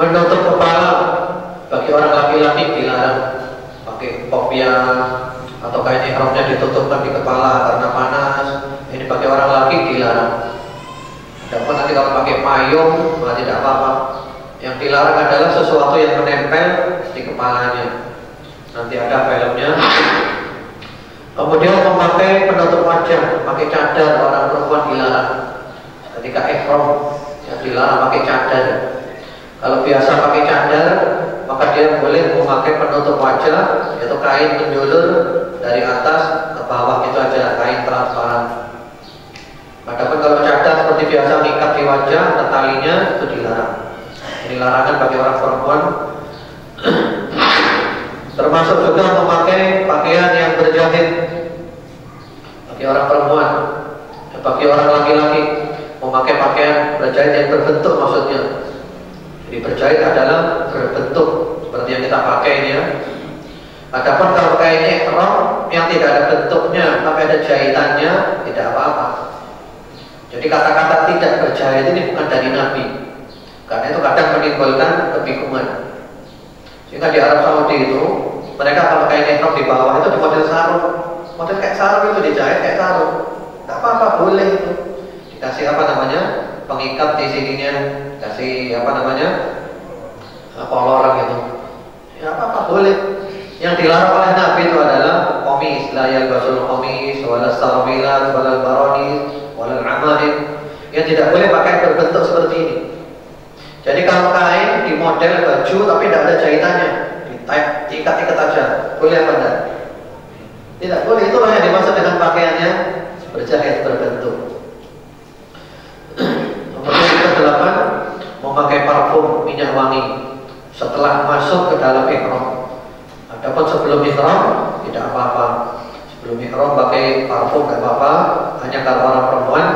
menutup kepala laki-laki dilarang pakai kopiah atau kain ihramnya ditutupkan di kepala karena panas. Ini bagi orang laki dilarang. Adapun nanti kalau pakai payung malah tidak apa-apa. Yang dilarang adalah sesuatu yang menempel di kepalanya. Nanti ada filmnya. Kemudian memakai penutup wajah, pakai cadar, orang perempuan dilarang. Ketika ihram yang dilarang pakai cadar. Kalau biasa pakai cadar, maka dia boleh memakai penutup wajah, yaitu kain menjulur dari atas ke bawah, itu aja, kain transparan. Adapun kalau cadar seperti biasa mengikat di wajah, ada talinya, itu dilarang. Ini larangan bagi orang perempuan. Termasuk juga memakai pakaian yang berjahit bagi orang perempuan. Bagi orang laki-laki memakai pakaian berjahit yang berbentuk, maksudnya. Jadi berjahit adalah berbentuk seperti yang kita pakai ini ya. Adapun kalau kainnya ihram yang tidak ada bentuknya tapi ada jahitannya, tidak apa-apa. Jadi kata-kata tidak berjahit ini bukan dari Nabi. Karena itu kadang menimbulkan kebingungan. Sehingga di Arab Saudi itu mereka kalau kain ihram di bawah itu di model sarung, model kayak sarung itu dijahit kayak sarung. Tidak apa-apa, boleh itu. Dikasih apa namanya, pengikat di sininya, kasih apa namanya, kolor gitu. Ya apa-apa, boleh. Yang dilarang oleh Nabi itu adalah qamis, la yalbasul qamis, wala sarwilat, wala baronis, wala amalim. Yang tidak boleh pakai berbentuk seperti ini. Jadi kalau kain di model baju tapi tidak ada jahitannya, diikat-ikat aja, boleh apa enggak? Tidak boleh. Itulah yang dimaksud dengan pakaiannya berjahit berbentuk. Nomor 8, memakai parfum minyak wangi setelah masuk ke dalam ihram. Adapun sebelum ihram tidak apa-apa. Sebelum ihram pakai parfum tidak apa-apa. Hanya kalau orang perempuan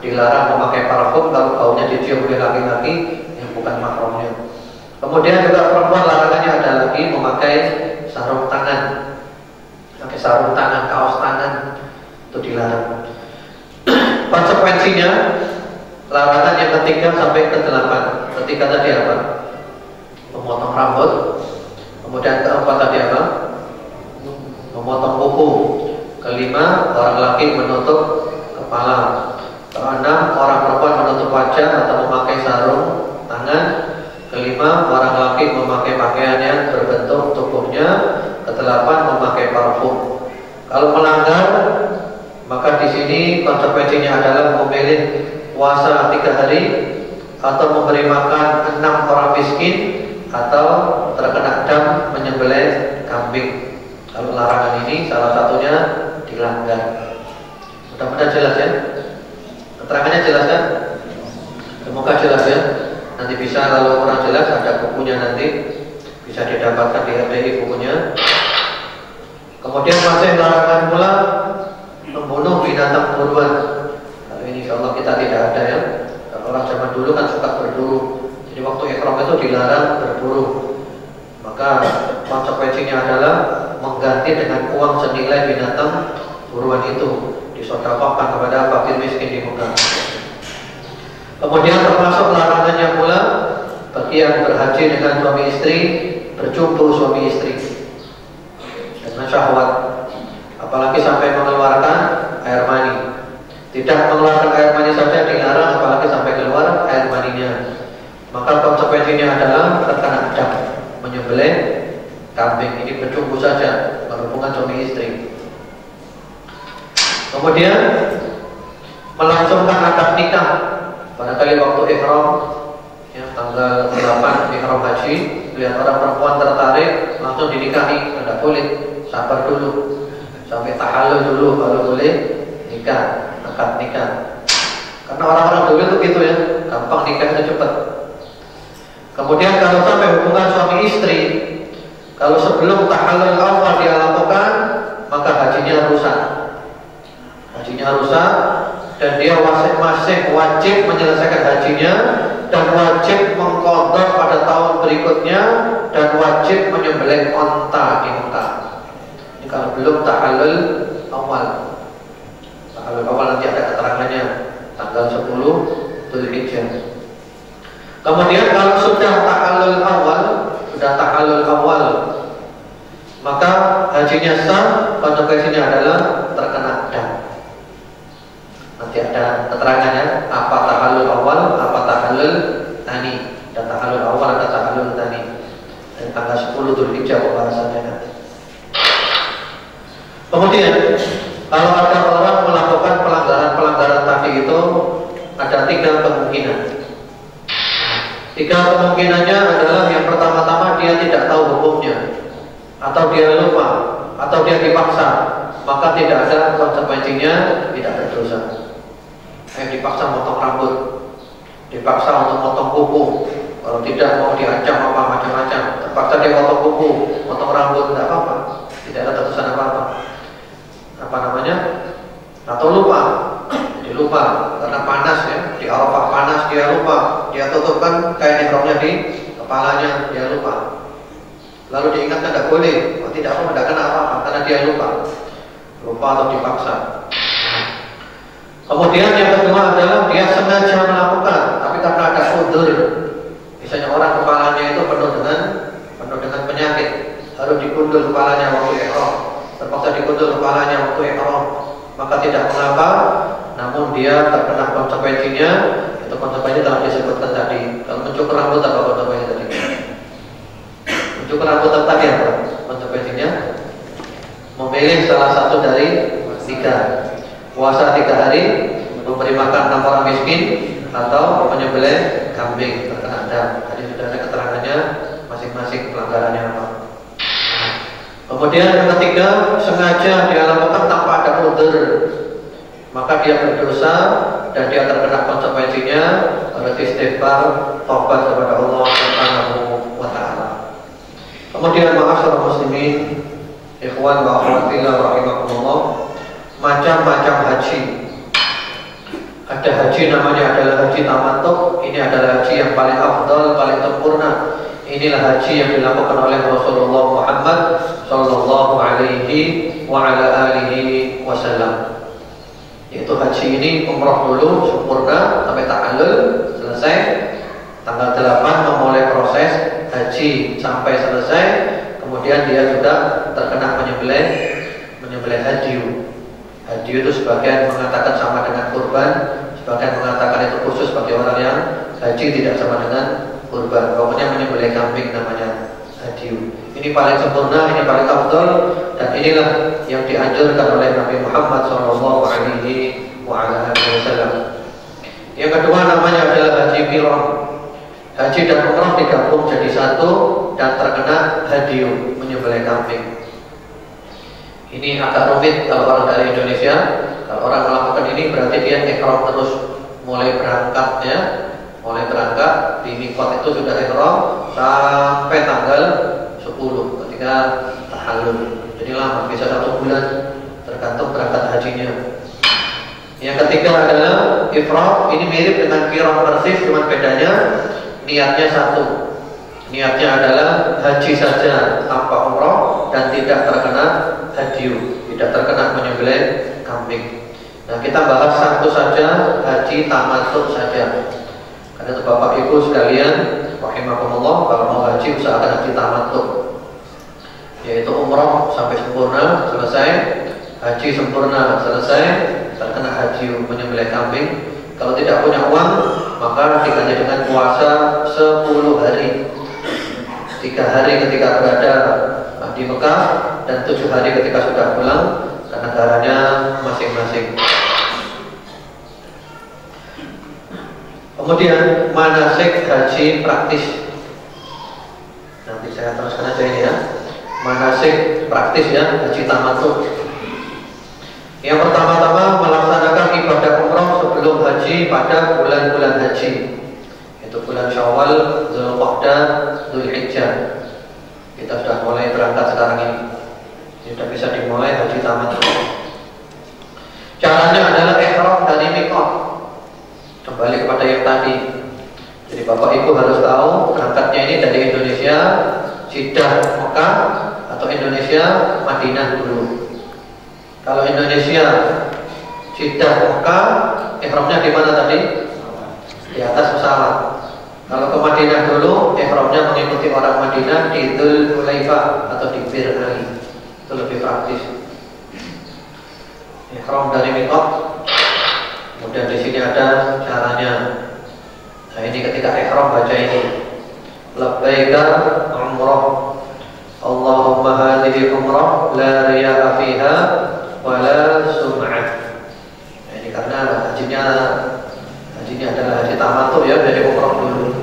dilarang memakai parfum kalau baunya dicium oleh laki-laki bukan mahramnya. Kemudian juga perempuan larangannya ada lagi memakai sarung tangan. Pakai sarung tangan, kaos tangan itu dilarang. Konsekuensinya larangan yang ketiga sampai ke-8. Ketiga tadi apa? Memotong rambut. Kemudian keempat tadi apa? Memotong kuku. Kelima, orang laki menutup kepala. Keenam, orang perempuan menutup wajah atau memakai sarung tangan. Kelima, orang laki memakai pakaian yang berbentuk tubuhnya. Kedelapan, memakai parfum. Kalau melanggar, maka di sini konsekuensinya adalah memilih puasa 3 hari atau memberi makan 6 orang miskin atau terkena dam menyembelih kambing. Kalau larangan ini salah satunya dilanggar. Mudah-mudahan jelas ya. Keterangannya jelas kan? Semoga jelas ya. Nanti bisa kalau kurang jelas ada bukunya nanti bisa didapatkan di RDI bukunya. Kemudian masih larangan pula membunuh binatang buruan. Kalau ini insyaallah kita tidak ada ya. Kalau orang zaman dulu kan suka berburu. Jadi waktu ihram itu dilarang berburu. Maka konsekuensinya adalah mengganti dengan uang senilai binatang buruan itu, disedekahkan kepada fakir miskin di Mekah. Kemudian termasuk larangannya pula bagi yang berhaji dengan suami istri, berjumpa suami istri dengan syahwat, apalagi sampai mengeluarkan air mani. Tidak mengeluarkan air mani saja dilarang, apalagi sampai keluar air maninya. Maka konsekuensinya adalah terkena dam menyembelih kambing. Ini berjumpa saja, berhubungan suami istri. Kemudian melangsungkan akad nikah. Barangkali waktu ihram ya, tanggal 8 ihram haji, lihat orang perempuan tertarik, langsung dinikahi. Tidak boleh, sabar dulu sampai tahallul dulu baru boleh nikah, akad nikah. Karena orang-orang dulu itu gitu ya, gampang nikahnya cepat. Kemudian kalau sampai hubungan suami istri, kalau sebelum tahallul awal dia lakukan, maka hajinya rusak. Hajinya rusak dan dia masih wajib menyelesaikan hajinya dan wajib mengqadha pada tahun berikutnya dan wajib menyembelih onta di Mekah. Ini kalau belum tahallul awal. Tahallul awal nanti ada keterangannya tanggal 10 Dzulhijjah. Kemudian kalau sudah tahallul awal, sudah tahallul awal, maka hajinya sah, konsekuensinya adalah terkena dam. Nanti ada keterangannya apa tahallul awal, apa tahallul tani. Ada tahallul awal, ada tahallul tani. Dan tanggal 10 Dzulhijjah pembahasannya nanti. Kemudian kalau ada orang melakukan pelanggaran tadi itu ada 3 kemungkinan. 3 kemungkinannya adalah yang pertama-tama dia tidak tahu hukumnya, atau dia lupa, atau dia dipaksa, maka tidak ada konsekuensinya, tidak berdosa. Kayak dipaksa motong rambut, dipaksa untuk motong kuku, kalau tidak mau diancam apa macam-macam, terpaksa dia motong kuku, motong rambut, tidak apa-apa, tidak ada terusan apa-apa. Apa namanya? Atau lupa, jadi lupa karena panas ya, di Arafah panas dia lupa, dia tutupkan kain ihramnya di kepalanya, dia lupa. Lalu diingatkan tidak boleh, tidak apa, tidak kena apa-apa karena dia lupa atau dipaksa. Kemudian yang kedua adalah dia sengaja melakukan, tapi karena ada udzur. Misalnya orang kepalanya itu penuh dengan penyakit, harus digundul kepalanya waktu ihram, terpaksa digundul kepalanya waktu ihram, maka tidak mengapa, namun dia terkena konsekuensinya. Itu konsekuensinya telah disebutkan tadi. Kalau mencukur rambut apa konsekuensinya tadi? Mencukur rambut tadi apa konsekuensinya? Memilih salah satu dari 3. Puasa 3 hari, memberi makan 6 orang miskin, atau menyembelih kambing terkena dam. Tadi sudah ada keterangannya masing-masing pelanggarannya apa. Kemudian yang ketiga, sengaja dia lakukan tanpa ada udzur, maka dia berdosa dan dia terkena konsekuensinya, harus istighfar, taubat kepada Allah Subhanahu wa taala. Kemudian ma'asyiral muslimin, ikhwan wa akhwat fillah rahimakumullah, macam-macam haji. Ada haji namanya adalah haji tamattu. Ini adalah haji yang paling afdal, paling sempurna. Inilah haji yang dilakukan oleh Rasulullah Muhammad sallallahu alaihi wa ala alihi wasallam. Yaitu haji ini umrah dulu sempurna sampai tahallul selesai. Tanggal 8 memulai proses haji sampai selesai. Kemudian dia sudah terkena menyembelih haji. Haji itu sebagian mengatakan sama dengan kurban, sebagian mengatakan itu khusus bagi orang yang haji tidak sama dengan kurban. Pokoknya menyembelih kambing namanya haji. Ini paling sempurna, ini paling afdal, dan inilah yang dianjurkan oleh Nabi Muhammad SAW. Yang kedua namanya adalah haji qiran. Haji dan umrah digabung jadi satu dan terkena haji, menyembelih kambing. Ini agak rumit kalau orang dari Indonesia. Kalau orang melakukan ini berarti dia ihram terus, mulai berangkatnya, mulai berangkat di mikot itu sudah ihram sampai tanggal 10 ketika tahallul. Jadi lama, bisa 1 bulan tergantung berangkat hajinya. Yang ketiga adalah ifrad. Ini mirip dengan qiran persis, cuma bedanya niatnya satu. Niatnya adalah haji saja tanpa umrah dan tidak terkena haji, tidak terkena menyembelih kambing. Nah, kita bahas satu saja, haji tamattu saja. Karena itu Bapak Ibu sekalian rahimakumullah, kalau mau haji usahakan haji tamattu, yaitu umrah sampai sempurna selesai, haji sempurna selesai, terkena haji menyembelih kambing. Kalau tidak punya uang, maka diganti dengan puasa 10 hari. 3 hari ketika berada di Mekah dan 7 hari ketika sudah pulang ke negaranya masing-masing. Kemudian manasik haji praktis. Nanti saya teruskan aja ini ya. Manasik praktis ya, haji tamattu. Yang pertama-tama melaksanakan ibadah umrah sebelum haji pada bulan-bulan haji. Itu bulan Syawal, Dzulqa'dah, Dzulhijjah. Kita sudah mulai berangkat sekarang ini. Sudah bisa dimulai haji tamattu. Caranya adalah ihram dari mikot. Kembali kepada yang tadi. Jadi Bapak Ibu harus tahu berangkatnya ini dari Indonesia, Jeddah, Mekah, atau Indonesia, Madinah dulu. Kalau Indonesia, Jeddah, Mekah, ihramnya di mana tadi? Di atas pesawat. Kalau ke Madinah dulu, ihramnya mengikuti orang Madinah di Dzul Hulaifah atau di Bir Ali. Itu lebih praktis. Ihram dari miqat. Kemudian di sini ada caranya. Nah, ini ketika ihram baca ini. Labbaika umrah. Allahumma hadhihi umrah la riya'a fiha wa la sum'ah. Nah, ini karena hajinya adalah haji tamattu ya, dari umrah dulu.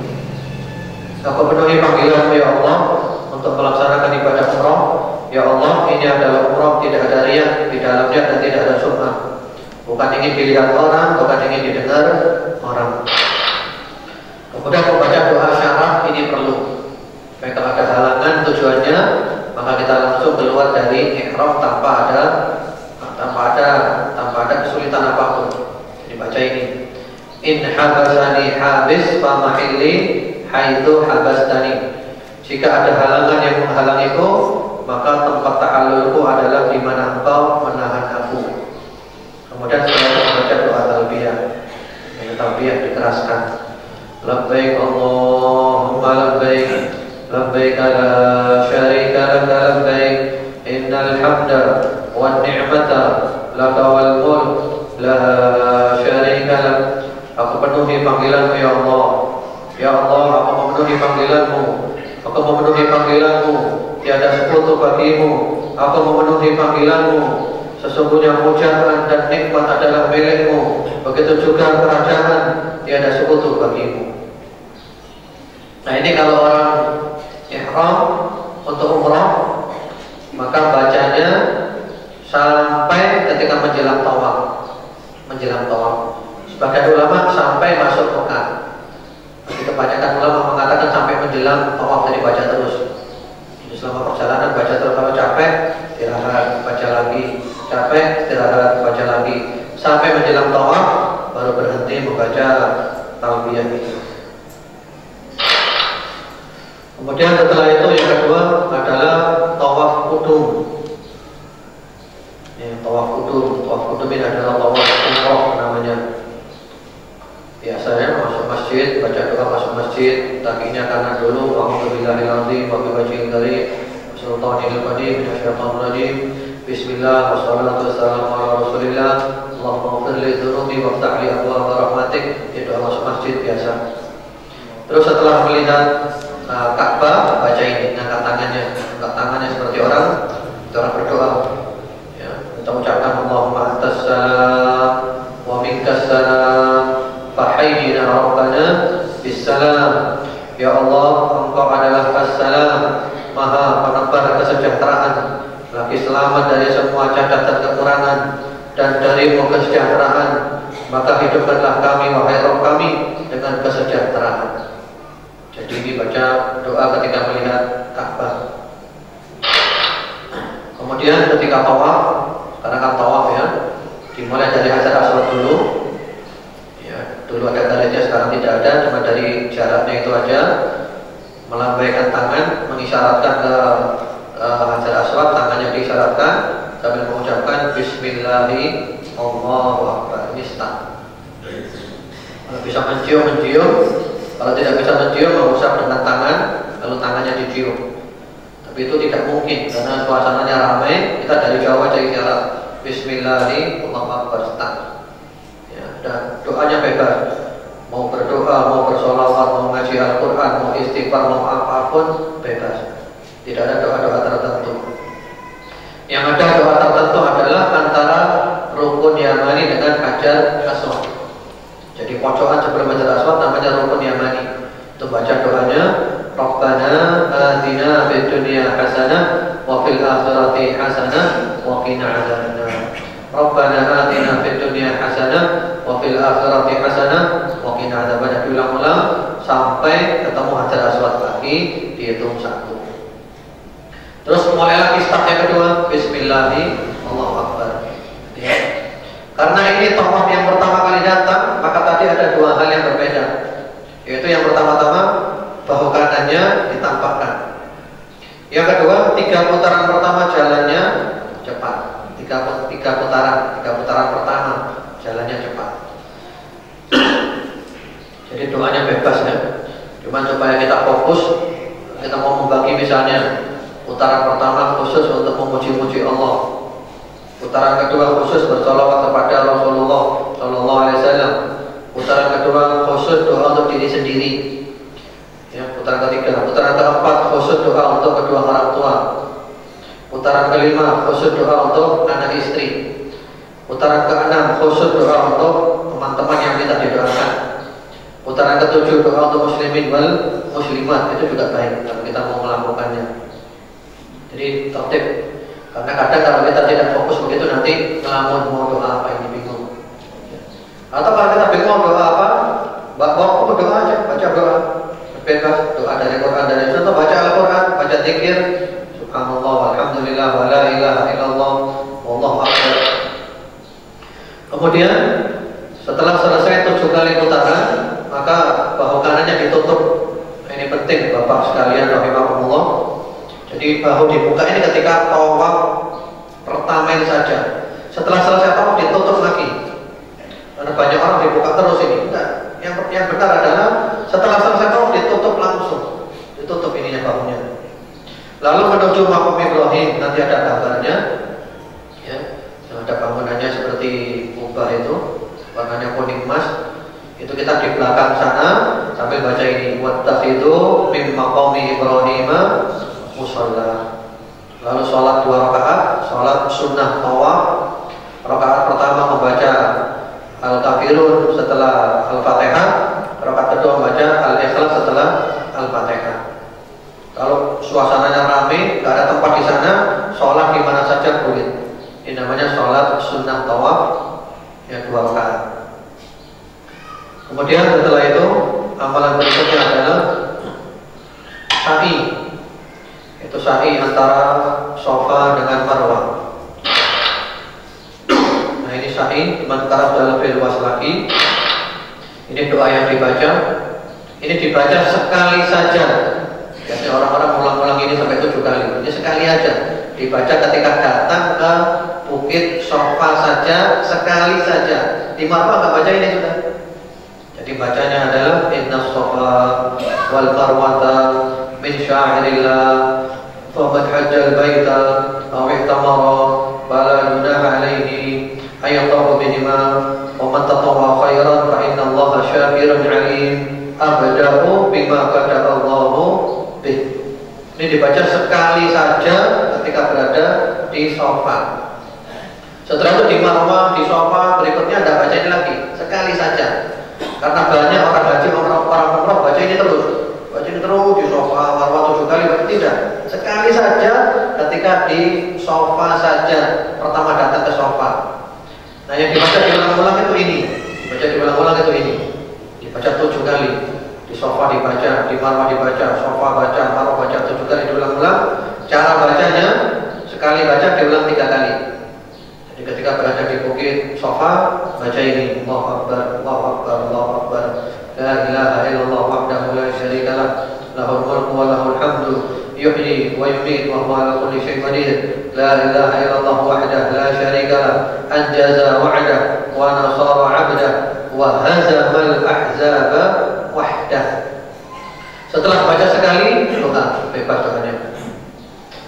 Aku penuhi panggilanmu ya Allah untuk melaksanakan ibadah umrah. Ya Allah, ini adalah umrah tidak ada riya di dalamnya dan tidak ada sum'ah. Bukan ingin dilihat orang, bukan ingin didengar orang. Kemudian membaca doa syarat ini perlu. Baik, kalau ada halangan tujuannya, maka kita langsung keluar dari ihram tanpa ada kesulitan apapun. Jadi baca ini. In habasani habis fa mahilli haitsu habastani. Jika ada halangan yang menghalangiku, maka tempat ta'allulku adalah di mana engkau menahan aku. Kemudian setelah itu membaca doa talbiyah. Yang talbiyah dikeraskan. Labbaik Allahumma labbaik, labbaik la syarika laka labbaik, innal hamda wan ni'mata laka wal mulk la syarika lak. Aku penuhi panggilanmu ya Allah. Ya Allah, aku memenuhi panggilanmu. Aku memenuhi panggilanmu. Tiada sekutu bagimu. Aku memenuhi panggilanmu. Sesungguhnya pujian dan nikmat adalah milikmu. Begitu juga kerajaan, tiada sekutu bagimu. Nah, ini kalau orang ihram untuk umrah, maka bacanya sampai ketika menjelang tawaf. Menjelang tawaf. Sebagian ulama sampai masuk Mekah. Tapi kebanyakan ulama mengatakan sampai menjelang tawaf, jadi baca terus. Jadi selama perjalanan baca terus, kalau capek istirahat, baca lagi. Capek istirahat, baca lagi. Sampai menjelang tawaf baru berhenti membaca talbiyah itu. Kemudian setelah itu yang kedua adalah tawaf qudum. Tawaf qudum. Tawaf qudum ini adalah tawaf umrah namanya. Biasanya masuk masjid, baca doa masuk masjid, kakinya kanan dulu, a'udzubillahil azim wa biwajhil karim, sultanil qadim, minasyaitonir rajim. Bismillah wassalatu wassalamu ala Rasulillah. Allahumma ighfir li dzunubi waftah li abwaaba rahmatik. Itu doa masuk masjid biasa. Terus setelah melihat Ka'bah, baca ini, angkat tangannya seperti orang berdoa. Ya, kita ucapkan Allahumma antas salam wa minkas salam. Fahayyina rabbana bisalam. Ya Allah, engkau adalah as-salam, maha penebar kesejahteraan, lagi selamat dari semua cacat dan kekurangan, dan darimu kesejahteraan. Maka hidupkanlah kami, wahai Rabb kami, dengan kesejahteraan. Jadi dibaca doa ketika melihat Ka'bah. Kemudian ketika tawaf, karena kan tawaf ya, dimulai dari Hajar Aswad dulu. Dulu ada garisnya, sekarang tidak ada, cuma dari jaraknya itu aja. Melambaikan tangan, mengisyaratkan ke Hajar Aswad, tangannya diisyaratkan sambil mengucapkan Bismillahirrahmanirrahim, Allahu Akbar. Ini start. Kalau bisa mencium. Kalau tidak bisa mencium, mengusap dengan tangan, lalu tangannya dicium. Tapi itu tidak mungkin karena suasananya ramai. Kita dari Jawa jadi isyarat Bismillahirrahmanirrahim, Allahu Akbar, start. Dan doanya bebas. Mau berdoa, mau bersolawat, mau ngaji Al-Quran, mau istighfar, mau apapun, bebas. Tidak ada doa-doa tertentu. Yang ada doa tertentu adalah antara rukun Yamani dengan Hajar Aswad. Jadi pojokan sebelum Hajar Aswad namanya rukun Yamani. Itu baca doanya Rabbana atina fid dunya hasanah wa fil akhirati hasanah wa qina adzabannar. Rabbana atina fid dunya hasanah wa fil akhirati hasanah wa qina adzabannar. Diulang-ulang sampai ketemu Hajar Aswad lagi, dihitung 1. Terus mulai lagi start yang kedua, Bismillahirrahmanirrahim, Allahu Akbar. Ya. Karena ini tawaf yang pertama kali datang, maka tadi ada 2 hal yang berbeda. Yaitu yang pertama-tama bahu kanannya ditampakkan. Yang kedua, 3 putaran pertama jalannya cepat. 3 putaran pertama jalannya cepat. Jadi doanya bebas ya. Cuman supaya kita fokus, kita mau membagi misalnya putaran pertama khusus untuk memuji-muji Allah, putaran kedua khusus bersolawat kepada Rasulullah Shallallahu Alaihi Wasallam, putaran kedua khusus doa untuk diri sendiri, ya, putaran ketiga, putaran keempat khusus doa untuk kedua orang tua, putaran kelima khusus doa untuk anak istri, putaran keenam khusus doa untuk teman-teman yang kita didoakan, putaran ketujuh doa untuk muslimin wal muslimat. Itu juga baik kalau kita mau melakukannya. Jadi tertib, karena kadang kalau kita tidak fokus begitu nanti ngelamun mau doa apa ini bingung. Atau kalau kita bingung doa apa, bawa doa aja, baca doa bebas, doa dari Quran, dari Sunnah, baca Al-Quran, baca zikir, subhanallah, alhamdulillah, wa la ilaha illallah, wallahu akbar. Kemudian setelah selesai 7 kali putaran, maka bahu kanannya ditutup. Ini penting Bapak sekalian rahimahumullah. Jadi bahu dibuka ini ketika tawaf pertama saja. Setelah selesai tawaf ditutup lagi. Karena banyak orang dibuka terus ini. Enggak. Yang benar adalah setelah selesai tawaf ditutup langsung. Ditutup ininya bahunya. Lalu menuju Maqam Ibrahim, nanti ada gambarnya. Ya, yang ada bangunannya seperti kubah itu, warnanya kuning emas. Itu kita di belakang sana sambil baca ini, wattakhidhu mim maqami Ibrahim musalla. Lalu sholat 2 rakaat, sholat sunnah tawaf. Rakaat pertama membaca Al-Kafirun setelah Al-Fatihah, rakaat kedua membaca Al-Ikhlas setelah Al-Fatihah. Kalau suasananya ramai, gak ada tempat di sana, sholat di mana saja boleh. Ini namanya sholat sunnah tawaf, ya 2 rakaat. Kemudian setelah itu amalan berikutnya adalah sa'i. Itu sa'i antara Safa dengan Marwah. Nah ini sa'i, cuma sekarang sudah lebih luas lagi. Ini doa yang dibaca. Ini dibaca sekali saja. Biasanya orang-orang ulang-ulang ini sampai 7 kali. Ini sekali aja. Dibaca ketika datang ke Bukit Safa saja, sekali saja. Di Marwah nggak baca ini sudah. Jadi bacanya adalah inna Safa wal Marwata min sya'airillah faman hajjal baita aw ihtamara fala junaha alayhi ayatahu bihima wa man tatawwa khairan fa inna Allaha syakirun alim abda'u bima kataballahu bih. Ini dibaca sekali saja ketika berada di Safa. Setelah itu di Marwah, di Safa, berikutnya ada baca ini lagi sekali saja. Karena banyak orang haji, orang umrah baca ini terus di Safa, Marwah 7 kali, tidak. Sekali saja ketika di Safa saja, pertama datang ke Safa. Nah yang dibaca diulang-ulang itu ini, dibaca 7 kali. Di Safa dibaca, di Marwah dibaca, Safa baca, Marwah baca 7 kali diulang-ulang. Cara bacanya sekali baca diulang 3 kali. Jadi ketika berada di Bukit Safa baca ini, Allahu Akbar, Allahu Akbar, Allahu Akbar, la ilaha illallah wahdahu la syarika lah, lahul mulku wa lahul hamdu, yuhyi wa yumiit wa huwa ala kulli syai'in qadir, la ilaha illallah wahdahu la syarika lah, anjaza wa'dah wa nasara 'abdah wa hazamal ahzaba wahdah. Setelah baca sekali, doa, bebas doanya.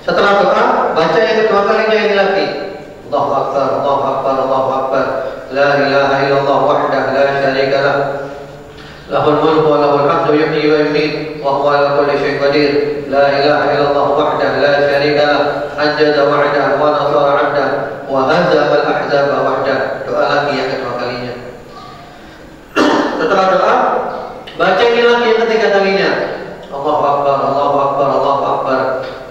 Setelah doa, baca yang kedua kalinya ini lagi. Allahu Akbar, Allahu Akbar, Allahu Akbar, la ilaha illallah wahdahu la syarika lah, lahul mulku wa lahul hamdu, yuhyi wa yumiit wa huwa ala kulli syai'in qadir, la ilaha illallah wahdahu la syarika lah, anjaza wa'dah wa nasara 'abdah wa hazama al-ahzaba wahdah. Doa lagi yang kedua kalinya. Setelah doa, baca ini lagi yang ketiga kalinya. Allahu Akbar, Allahu Akbar, Allahu Akbar,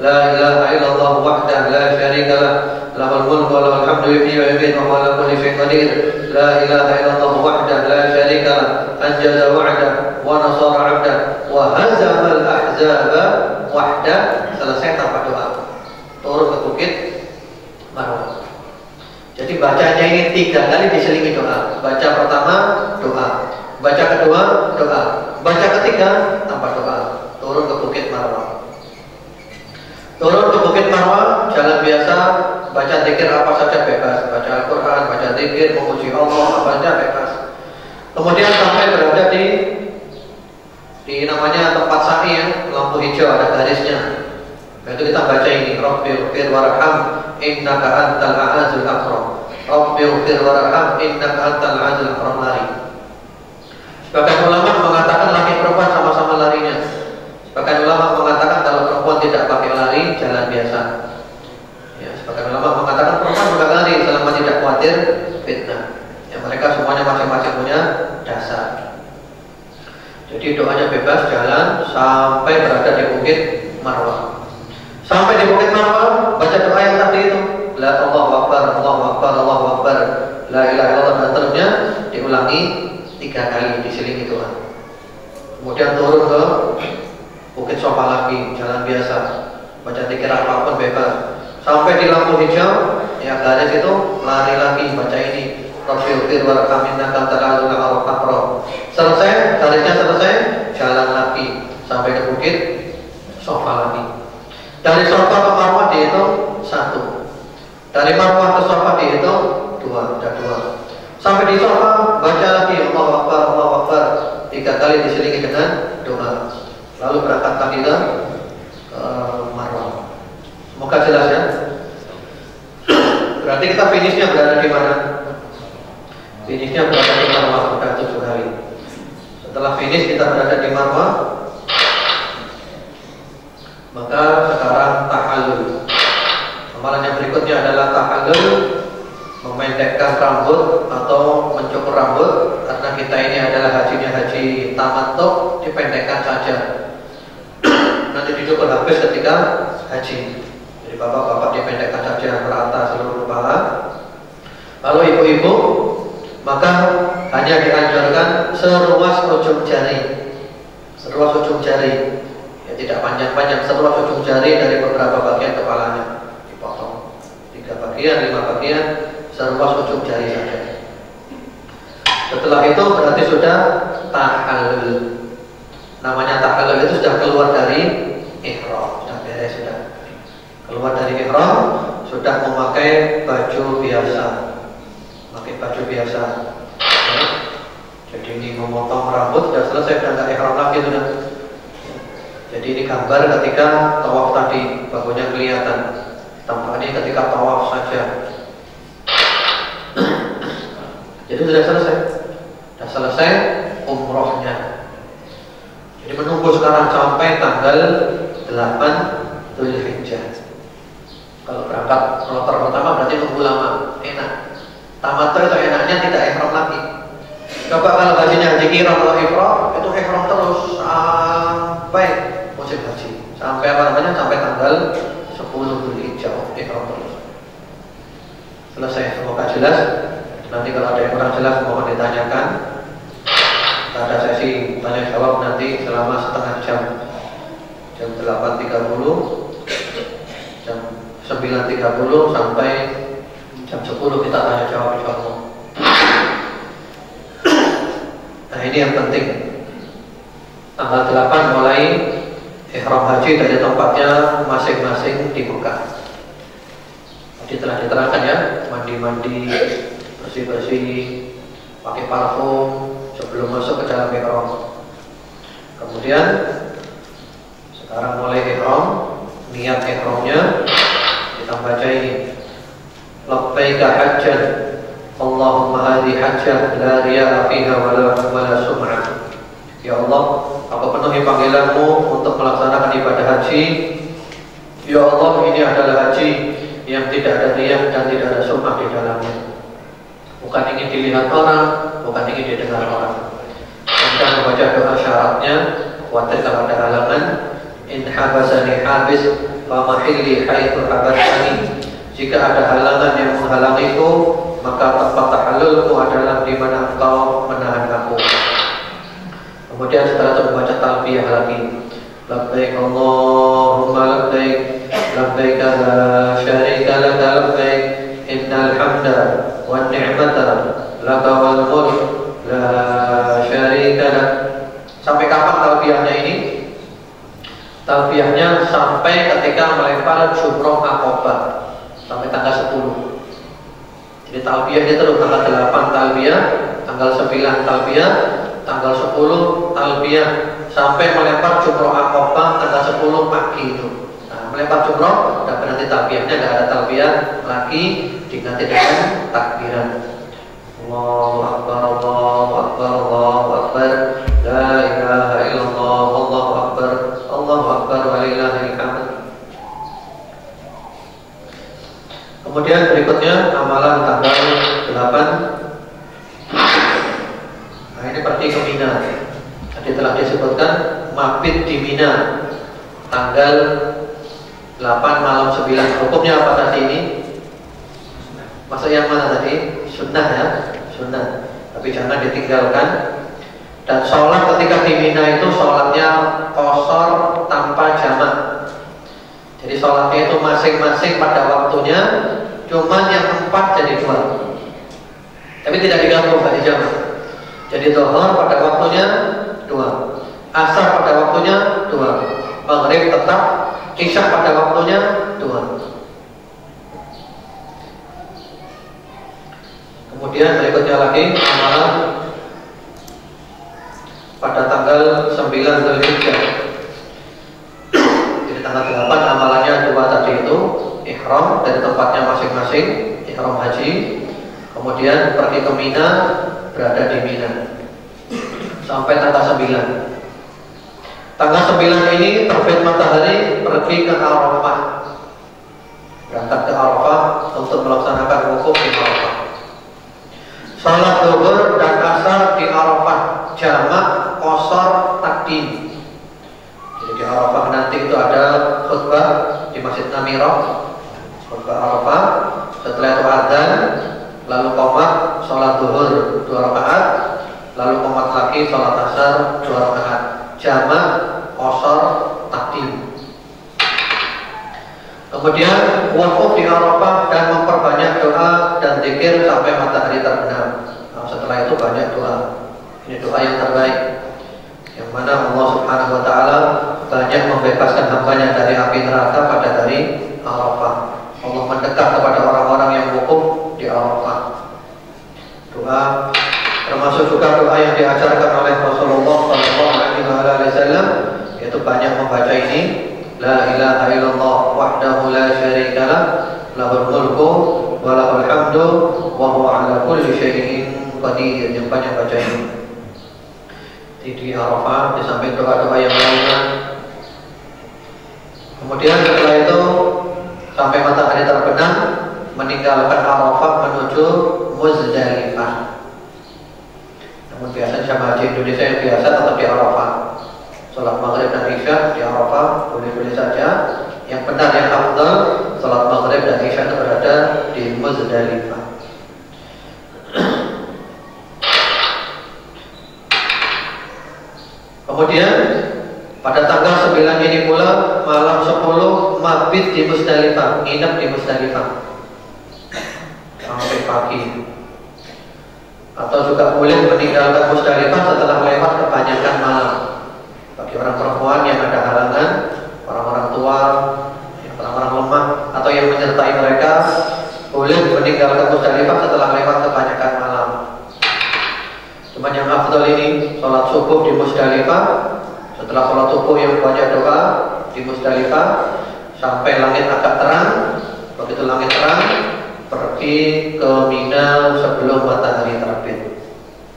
la ilaha illallah wahdahu la syarika lah, lahul mulku wa lahul hamdu, yuhyi wa yumiit wa huwa ala kulli syai'in qadir, la ilaha illallah wahdahu la syarika lah, anjaza wa'dah wa nasara 'abdah wa hazama al-ahzaba wahdah. Selesai tanpa doa, turun ke Bukit Marwah. Jadi bacanya ini 3 kali diselingi doa. Baca pertama doa, baca kedua doa, baca ketiga tanpa doa. Turun ke Bukit Marwah. Turun ke Bukit Marwah, jalan biasa, baca zikir apa saja bebas, baca Al-Quran, baca zikir, memuji Allah apa saja bebas. Kemudian sampai berada di di namanya tempat sa'i ya, lampu hijau ada garisnya. Itu kita baca ini, Rabbighfir warham innaka antal a'azul akram. Rabbighfir warham innaka antal a'azul akram, lari. Sebagian ulama mengatakan laki perempuan sama-sama larinya. Sebagian ulama mengatakan kalau perempuan tidak pakai lari, jalan biasa. Ya, sebagian ulama mengatakan perempuan juga lari selama tidak khawatir fitnah. Ya, mereka semuanya masing-masing punya dasar. Jadi doanya bebas jalan sampai berada di Bukit Marwah. Sampai di Bukit Marwah baca doa yang tadi itu, la Allahu Akbar, Allahu Akbar, Allahu Akbar, la ilaha illallah, dan seterusnya diulangi 3 kali, diselingi doa. Kemudian turun ke Bukit Sofa lagi, jalan biasa, baca zikir apapun bebas. Sampai di lampu hijau, ya garis itu lari lagi, baca ini. Rabbighfir warham innaka antal a'azul akram. Selesai, garisnya selesai, jalan lagi sampai ke Bukit Sofa lagi. Dari Sofa ke Marwah dihitung 1. Dari Marwah ke Sofa dihitung 2, ada 2. Sampai di Sofa baca lagi Allahu Akbar, Allahu Akbar 3 kali diselingi dengan doa. Lalu berangkat lagi ke Marwah. Semoga jelas ya. Berarti kita finishnya berada di mana? Finishnya berada di Marwah, sudah 7 hari. Setelah finish kita berada di Marwah, maka sekarang tahallul. Amalan yang berikutnya adalah tahallul, memendekkan rambut atau mencukur rambut, karena kita ini adalah hajinya haji tamattu, dipendekkan saja. Nanti dicukur habis ketika haji. Jadi bapak-bapak dipendekkan saja merata seluruh kepala. Lalu ibu-ibu, maka hanya dianjurkan seruas ujung jari. Seruas ujung jari. Ya, tidak panjang-panjang, seruas ujung jari dari beberapa bagian kepalanya dipotong. 3 bagian, 5 bagian, seruas ujung jari saja. Setelah itu berarti sudah tahallul. Namanya tahallul itu sudah keluar dari ihram, sudah beres, sudah keluar dari ihram, sudah memakai baju biasa, pakai baju biasa. Ya. Jadi ini memotong rambut sudah selesai, sudah nggak ihram lagi sudah. Jadi ini gambar ketika tawaf tadi, bahunya kelihatan. Tampaknya ketika tawaf saja. Jadi sudah selesai umrohnya. Jadi menunggu sekarang sampai tanggal 8 Dzulhijjah. Kalau berangkat kloter pertama berarti nunggu lama, enak. Tamattu itu enaknya tidak ihram lagi. Coba kalau hajinya haji kiram atau ifrah, itu ihram terus sampai musim haji. Sampai apa namanya? Sampai tanggal 10 Dzulhijjah ihram terus. Selesai, semoga jelas. Nanti kalau ada yang kurang jelas mohon ditanyakan. Kita ada sesi tanya jawab nanti selama setengah jam. Jam 8.30, jam 9.30 sampai jam 10 kita tanya jawab insyaallah. Nah ini yang penting. Tanggal 8 mulai ihram haji dari tempatnya masing-masing di Mekah. Tadi telah diterangkan ya, mandi-mandi, bersih-bersih, pakai parfum sebelum masuk ke dalam ihram. Kemudian sekarang mulai ihram, niat ihramnya kita baca ini. Labbaika hajjan, Allahumma hadhi hajjah la riya'a fiha wala sum'ah. Ya Allah, aku penuhi panggilanmu untuk melaksanakan ibadah haji. Ya Allah, ini adalah haji yang tidak ada riya dan tidak ada sum'ah di dalamnya. Bukan ingin dilihat orang, bukan ingin didengar orang. Kemudian membaca doa syaratnya, khawatir kalau ada halangan. In habasani habis fa mahilli haitsu habasani. Jika ada halangan yang menghalangiku, maka tempat tahallulku adalah di mana engkau menahan aku. Kemudian setelah itu membaca talbiyah lagi. Labbaik Allahumma labbaik, labbaik la syarika laka labbaik, innal hamda wan ni'mata laka wal mulk la syarika lak. Sampai kapan talbiyahnya ini? Talbiyahnya sampai ketika melempar jumroh Aqabah, sampai tanggal 10. Jadi talbiyahnya terus tanggal 8 talbiyah, tanggal 9 talbiyah, tanggal 10 talbiyah, sampai melempar jumroh Aqabah tanggal 10 pagi itu. Nah, melempar jumroh dan berarti talbiyahnya nggak ada talbiyah lagi, diganti dengan takbiran. Allahu Akbar, Allahu Akbar, Allahu Akbar, la ilaha illallah, Allahu Akbar, Allahu Akbar, walillahil hamd. Kemudian berikutnya amalan tanggal 8. Nah, ini pergi ke Mina. Tadi telah disebutkan mabit di Mina tanggal 8 malam 9. Hukumnya apa tadi ini? Masuk yang mana tadi? Sunnah ya, sunnah. Tapi jangan ditinggalkan. Dan sholat ketika di Mina itu sholatnya qashar tanpa jamak. Jadi sholatnya itu masing-masing pada waktunya, cuman yang 4 jadi 2. Tapi tidak digabung, tidak dijamak. Jadi zuhur pada waktunya 2, asar pada waktunya 2, maghrib tetap, isya pada waktunya 2. Kemudian berikutnya lagi amalan pada tanggal 9 Dzulhijjah. Jadi tanggal 8 amalannya 2 tadi itu ihram dari tempatnya masing-masing, ihram haji. Kemudian pergi ke Mina, berada di Mina sampai tanggal 9. Tanggal 9 ini terbit matahari, pergi ke Arafah, berangkat ke Arafah untuk melaksanakan wukuf di Arafah. Salat zuhur dan asar di Arafah, jamak qashar takdim. Jadi di Arafah nanti itu ada khutbah di Masjid Namirah, khutbah Arafah. Setelah itu adzan, lalu qomat, sholat zuhur 2 rakaat, lalu qomat lagi sholat asar 2 rakaat, jamak qashar takdim. Kemudian wukuf di Arafah dan memperbanyak doa dan zikir sampai matahari terbenam. Nah, setelah itu banyak doa. Ini doa yang terbaik, yang mana Allah Subhanahu wa taala banyak membebaskan hambanya dari api neraka pada hari Arafah. Allah mendekat kepada orang-orang yang wukuf di Arafah. Doa termasuk juga doa yang diajarkan oleh Rasulullah SAW, yaitu banyak membaca ini, la ilaha illallah wahdahu la syarikalah, lahul mulku wa lahul hamdu wa huwa ala kulli syai'in qadir. Yang banyak baca ini di Arafah di samping doa-doa yang lainnya. Kemudian setelah itu sampai matahari terbenam, meninggalkan Arafah menuju Muzdalifah. Namun biasa jamaah haji Indonesia yang biasa tetap di Arafah. Salat maghrib dan isya di Arafah boleh-boleh saja. Yang benar, yang afdal, salat maghrib dan isya itu berada di Muzdalifah. Kemudian pada tanggal 9 ini pula malam 10 mabit di Muzdalifah, nginep di Muzdalifah sampai pagi. Atau juga boleh meninggalkan Muzdalifah setelah melewat kebanyakan malam. Bagi orang perempuan yang ada halangan, orang-orang tua, orang-orang lemah, atau yang menyertai mereka, boleh meninggalkan Muzdalifah setelah lewat kebanyakan malam. Cuma yang afdal ini sholat subuh di Muzdalifah. Setelah sholat subuh yang banyak doa di Muzdalifah sampai langit agak terang. Begitu langit terang, pergi ke Mina sebelum matahari terbit.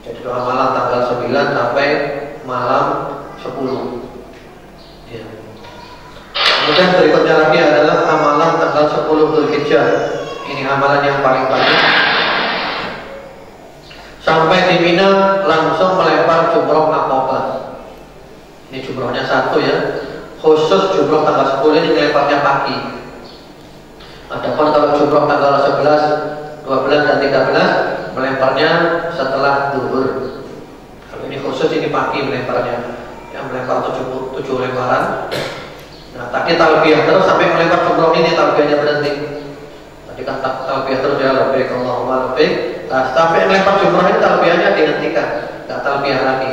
Jadi doa malam tanggal 9 sampai malam 10 ya. Kemudian berikutnya lagi adalah amalan tanggal 10 Dzulhijjah. Ini amalan yang paling banyak. Sampai di Mina langsung melempar jumroh Aqabah. Ini jumrohnya 1 ya. Khusus jumroh tanggal 10 ini melemparnya pagi. Adapun kalau jumroh tanggal 11, 12 dan 13 melemparnya setelah zuhur. Kalau ini khusus ini pagi melemparnya. Yang melempar 7 lemparan. Nah, tadi talbiyah terus sampai melempar jumroh ini talbiyahnya berhenti. Tadi kan talbiyah terus ya, labbaik Allahumma labbaik. Nah, sampai melempar jumroh ini talbiyahnya dihentikan, enggak talbiyah lagi.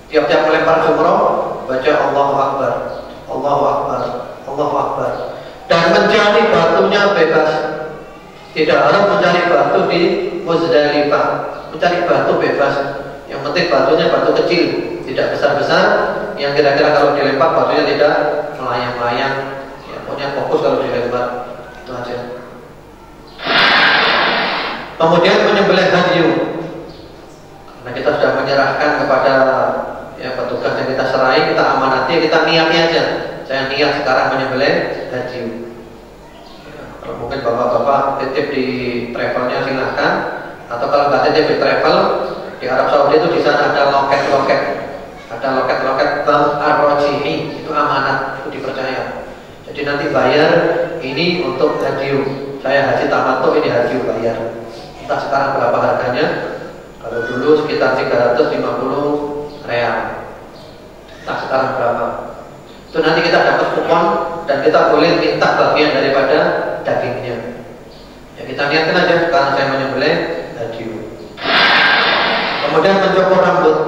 Tiap-tiap melempar jumroh baca Allahu Akbar, Allahu Akbar, Allahu Akbar. Dan mencari batunya bebas. Tidak harus mencari batu di Muzdalifah. Mencari batu bebas. Yang Yang penting batunya batu kecil, tidak besar-besar, yang kira-kira kalau dilempar batunya tidak melayang-layang. Ya, pokoknya fokus kalau dilempar. Itu aja. Kemudian menyembelih hadyu. Karena kita sudah menyerahkan kepada petugas yang kita serahi, kita amanati, kita niati aja. Saya niat sekarang menyembelih hadyu. Kalau mungkin bapak-bapak titip di travelnya silahkan. Atau kalau nggak titip di travel, di Arab Saudi itu di sana ada loket-loket, Bank Ar-Rajihi, itu amanat, itu dipercaya. Jadi nanti bayar ini untuk hadyu. Saya haji tamattu, ini hadyu bayar. Entah sekarang berapa harganya. Kalau dulu sekitar 350 real. Entah sekarang berapa. Itu nanti kita dapat kupon dan kita boleh minta bagian daripada dagingnya. Ya kita niatkan aja sekarang saya menyembelih hadyu. Kemudian mencukur rambut.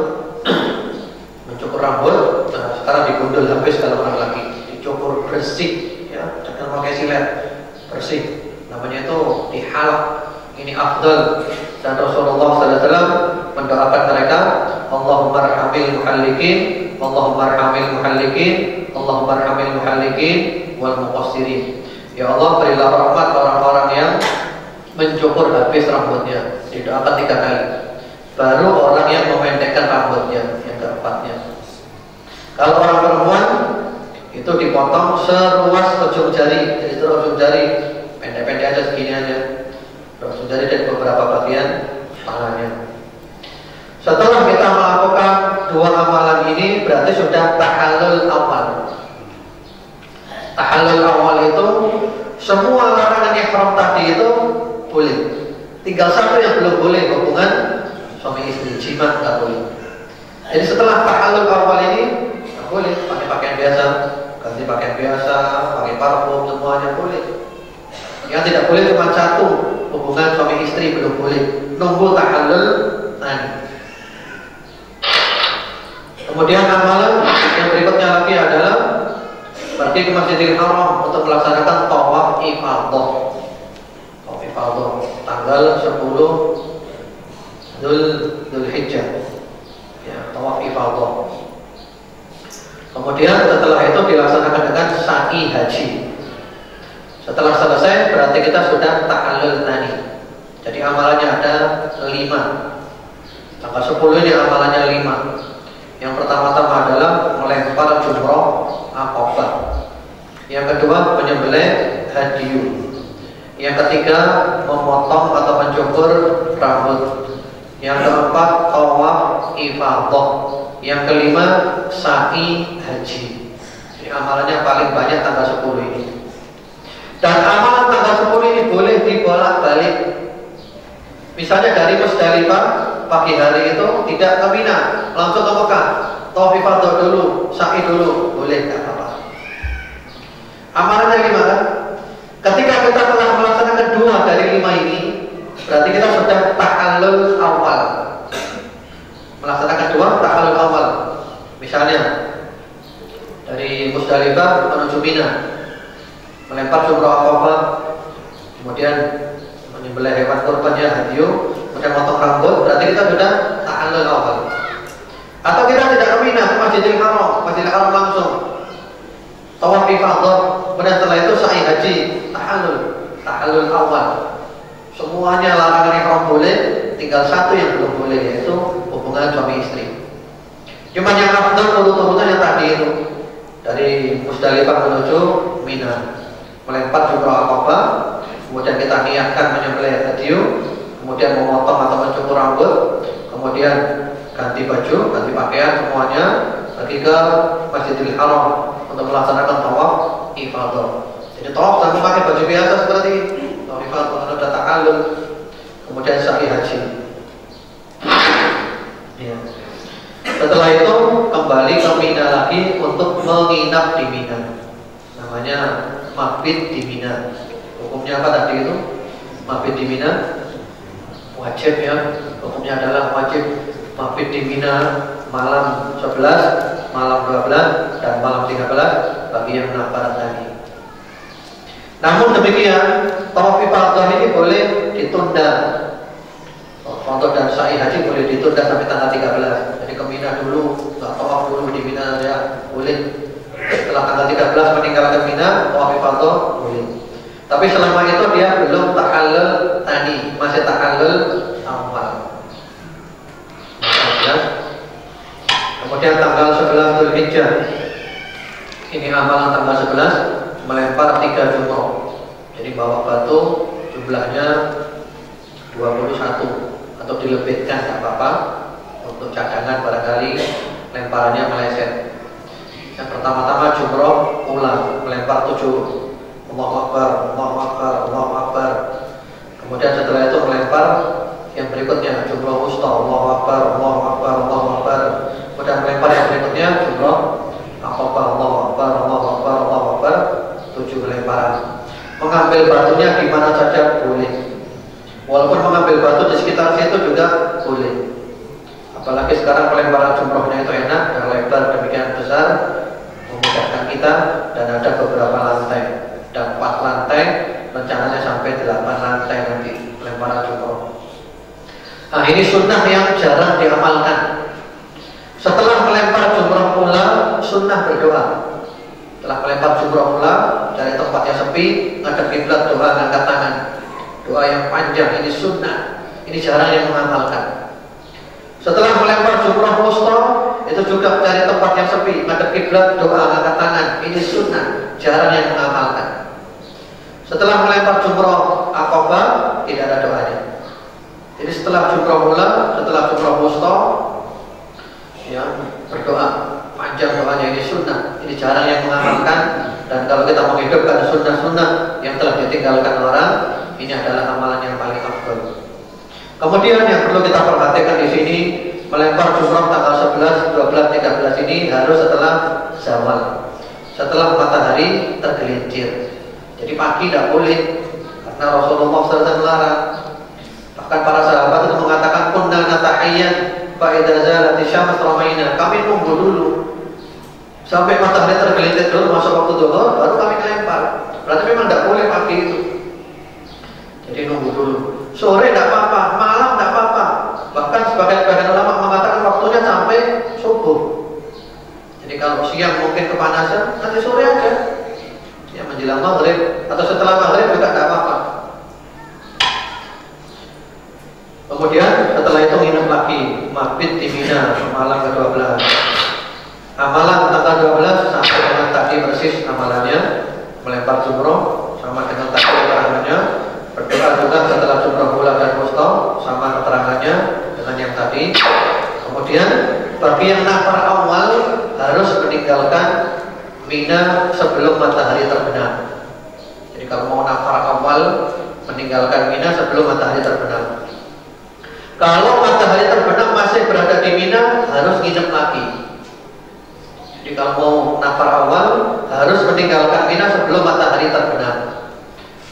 Mencukur rambut, nah sekarang digundul habis kalau orang lagi, dicukur bersih, ya jangan pakai silet, bersih. Namanya itu dihalak. Ini afdal. Dan Rasulullah SAW mendoakan mereka, Allahumma arhamil muhallikin, Allahumma arhamil muhallikin, Allahumma arhamil muhallikin wal muqassirin. Ya Allah, berilah rahmat orang-orang yang mencukur habis rambutnya. Didoakan 3 kali. Baru orang yang memendekkan rambutnya, yang keempatnya. Kalau orang perempuan itu dipotong seruas ujung jari, jadi itu ujung jari pendek-pendek aja segini aja. Ujung jari dan beberapa bagian tangannya. Setelah kita melakukan 2 amalan ini, berarti sudah tahallul awal. Tahallul awal itu semua larangan ihram tadi itu boleh. Tinggal satu yang belum boleh, hubungan suami istri, jima nggak boleh. Jadi setelah tahallul awal ini nggak boleh pakai pakaian biasa, ganti pakaian biasa, pakai parfum, semuanya boleh. Yang tidak boleh cuma satu, hubungan suami istri belum boleh. Nunggu tahallul tadi. Kemudian amalan yang berikutnya lagi adalah pergi ke Masjidil Haram untuk melaksanakan tawaf ifadah. Tawaf ifadah tanggal 10 Dzulhijjah. Ya, tawaf ifadah. Kemudian setelah itu dilaksanakan dengan sa'i haji. Setelah selesai berarti kita sudah tahallul tani. Jadi amalannya ada 5. Tanggal 10 ini amalannya 5. Yang pertama-tama adalah melempar jumroh aqabah. Yang kedua menyembelih hadyu. Yang ketiga memotong atau mencukur rambut. Yang keempat tawaf ifadah. Yang kelima sa'i haji. Jadi amalannya paling banyak tanggal 10 ini. Dan amalan tanggal 10 ini boleh dibolak-balik. Misalnya dari Musdalifah pagi hari itu tidak ke Mina, langsung ke Mekah. Tawaf ifadah dulu, sa'i dulu, boleh, enggak apa-apa. Amalannya 5 kan? Ketika kita telah melaksanakan 2 dari 5 ini, berarti kita sudah tahallul awal. Melaksanakan 2 tahallul awal. Misalnya dari Musdalifah menuju Mina, melempar jumroh aqabah, kemudian menyembelih hewan kurbannya hadyu, kemudian potong rambut, berarti kita sudah tahallul awal. Atau kita tidak ke Mina, ke Masjidil Haram, Masjidil Haram langsung tawaf ifadah, kemudian setelah itu sa'i haji, tahallul awal. Semuanya larangan ihram boleh, tinggal satu yang belum boleh, yaitu hubungan suami istri. Cuma yang afdal urut-urutan yang tadi itu, dari Musdalifah menuju Mina, melempar jumroh aqabah, kemudian kita niatkan menyembelih hadyu, kemudian memotong atau mencukur rambut, kemudian ganti baju, ganti pakaian, semuanya pergi ke Masjidil Haram untuk melaksanakan tawaf ifadah. Jadi tawaf jangan pakai baju biasa seperti ini. Tawaf ifadah sudah tahallul, kemudian sa'i haji. Ya. Setelah itu kembali ke Mina lagi untuk menginap di Mina. Namanya mabit di Mina. Hukumnya apa tadi itu? Mabit di Mina wajib ya. Hukumnya adalah wajib mabit di Mina malam 11, malam 12, dan malam 13 bagi yang nafarat tadi. Namun demikian, tawaf ifadah ini boleh ditunda. Untuk dan sa'i haji boleh ditunda sampai tanggal 13. Jadi ke Mina dulu, nggak tawaf dulu di Mina ya boleh. Setelah tanggal 13 meninggalkan Mina, tawaf ifadah boleh. Tapi selama itu dia belum tahallul tani, masih tahallul awal. Kemudian tanggal 11 Dzulhijjah. Ini amalan tanggal 11 melempar 3 jumroh. Jadi bawa batu jumlahnya 21 atau dilebihkan tidak apa-apa untuk cadangan barangkali lemparannya meleset. Yang pertama-tama jumroh ulang melempar 7. Allahu Akbar, Allahu Akbar, Allahu Akbar. Kemudian setelah itu melempar yang berikutnya jumroh wusta, Allahu Akbar, Allahu Akbar, Allahu Akbar. Kemudian melempar yang berikutnya jumroh Aqabah, Allahu Akbar, Allahu Akbar, Allahu Akbar. 7 lemparan. Mengambil batunya di mana saja boleh. Walaupun mengambil batu di sekitar situ juga boleh. Apalagi sekarang pelemparan jumrohnya itu enak dan lebar demikian besar, memudahkan kita dan ada beberapa lantai dan 4 lantai, rencananya sampai 8 lantai nanti pelemparan jumroh. Nah ini sunnah yang jarang diamalkan. Setelah melempar jumroh pula, sunnah berdoa. Setelah melempar jumroh pula, dari tempat yang sepi, ngadep kiblat, doa, angkat tangan. Doa yang panjang, ini sunnah. Ini jarang yang mengamalkan. Setelah melempar jumroh wusta, itu juga dari tempat yang sepi, ngadep kiblat, doa, angkat tangan. Ini sunnah, jarang yang mengamalkan. Setelah melempar jumroh Aqabah, tidak ada doanya. Jadi setelah jumroh mula, setelah jumroh wusta, ya berdoa panjang doanya, ini sunnah. Ini jarang yang mengamalkan. Dan kalau kita menghidupkan sunnah-sunnah yang telah ditinggalkan orang, ini adalah amalan yang paling afdal. Kemudian yang perlu kita perhatikan di sini, melempar jumroh tanggal 11, 12, 13 ini harus setelah zawal, setelah matahari tergelincir. Jadi pagi tidak boleh, karena Rasulullah SAW melarang. Bahkan para sahabat itu mengatakan, kunna natahayyan fa idza zalati syams ramaina. Kami nunggu dulu sampai matahari tergelincir dulu, masuk waktu zuhur, baru kami melempar. Berarti memang tidak boleh pagi itu. Jadi nunggu dulu. Sore tidak apa-apa, malam tidak apa-apa. Bahkan sebagian ulama mengatakan waktunya sampai subuh. Jadi kalau siang mungkin kepanasan, nanti sore aja. Ya menjelang maghrib atau setelah maghrib juga tidak apa-apa. Kemudian setelah itu nginep lagi, mabit di Mina malam ke-12. Amalan tanggal 12 sampai dengan tadi persis amalannya, melempar jumroh sama dengan tadi keterangannya, berdoa juga setelah jumroh bulan dan wusta sama keterangannya dengan yang tadi. Kemudian bagi yang nafar awal harus meninggalkan Mina sebelum matahari terbenam. Jadi kalau mau nafar awal meninggalkan Mina sebelum matahari terbenam. Kalau matahari terbenam masih berada di Mina harus nginep lagi. Jadi kalau mau nafar awal harus meninggalkan Mina sebelum matahari terbenam.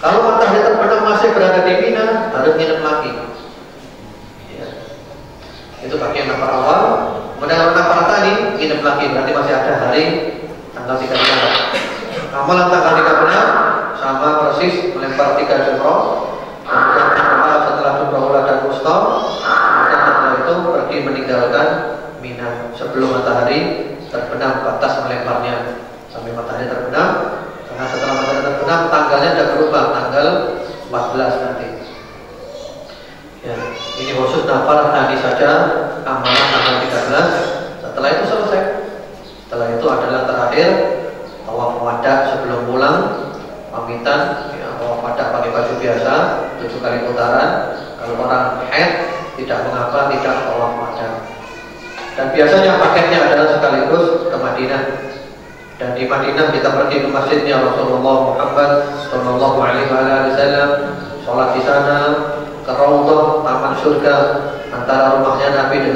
Kalau matahari terbenam masih berada di Mina harus nginep lagi. Ya. Itu bagi yang nafar awal. Kemudian kalau nafar tadi nginep lagi, berarti masih ada hari tanggal 13. Amalan tanggal 13 sama persis melempar 3 jumroh. Kemudian setelah jumroh ula dan wusta, dan setelah itu pergi meninggalkan Mina sebelum matahari terbenam, batas melemparnya sampai matahari terbenam. Karena setelah matahari terbenam tanggalnya sudah berubah, tanggal 14 nanti. Ya, ini khusus nafar tadi saja amalan tanggal 13. Setelah itu selesai. Setelah itu adalah terakhir tawaf wada sebelum pulang, pamitan. Ya, tawaf wada pakai baju biasa 7 kali putaran. Kalau orang haid tidak mengapa tidak tawaf wada. Dan biasanya paketnya adalah sekaligus ke Madinah. Dan di Madinah kita pergi ke masjidnya Rasulullah Muhammad Sallallahu Alaihi Wasallam, sholat di sana, ke Raudhah, taman surga antara rumahnya Nabi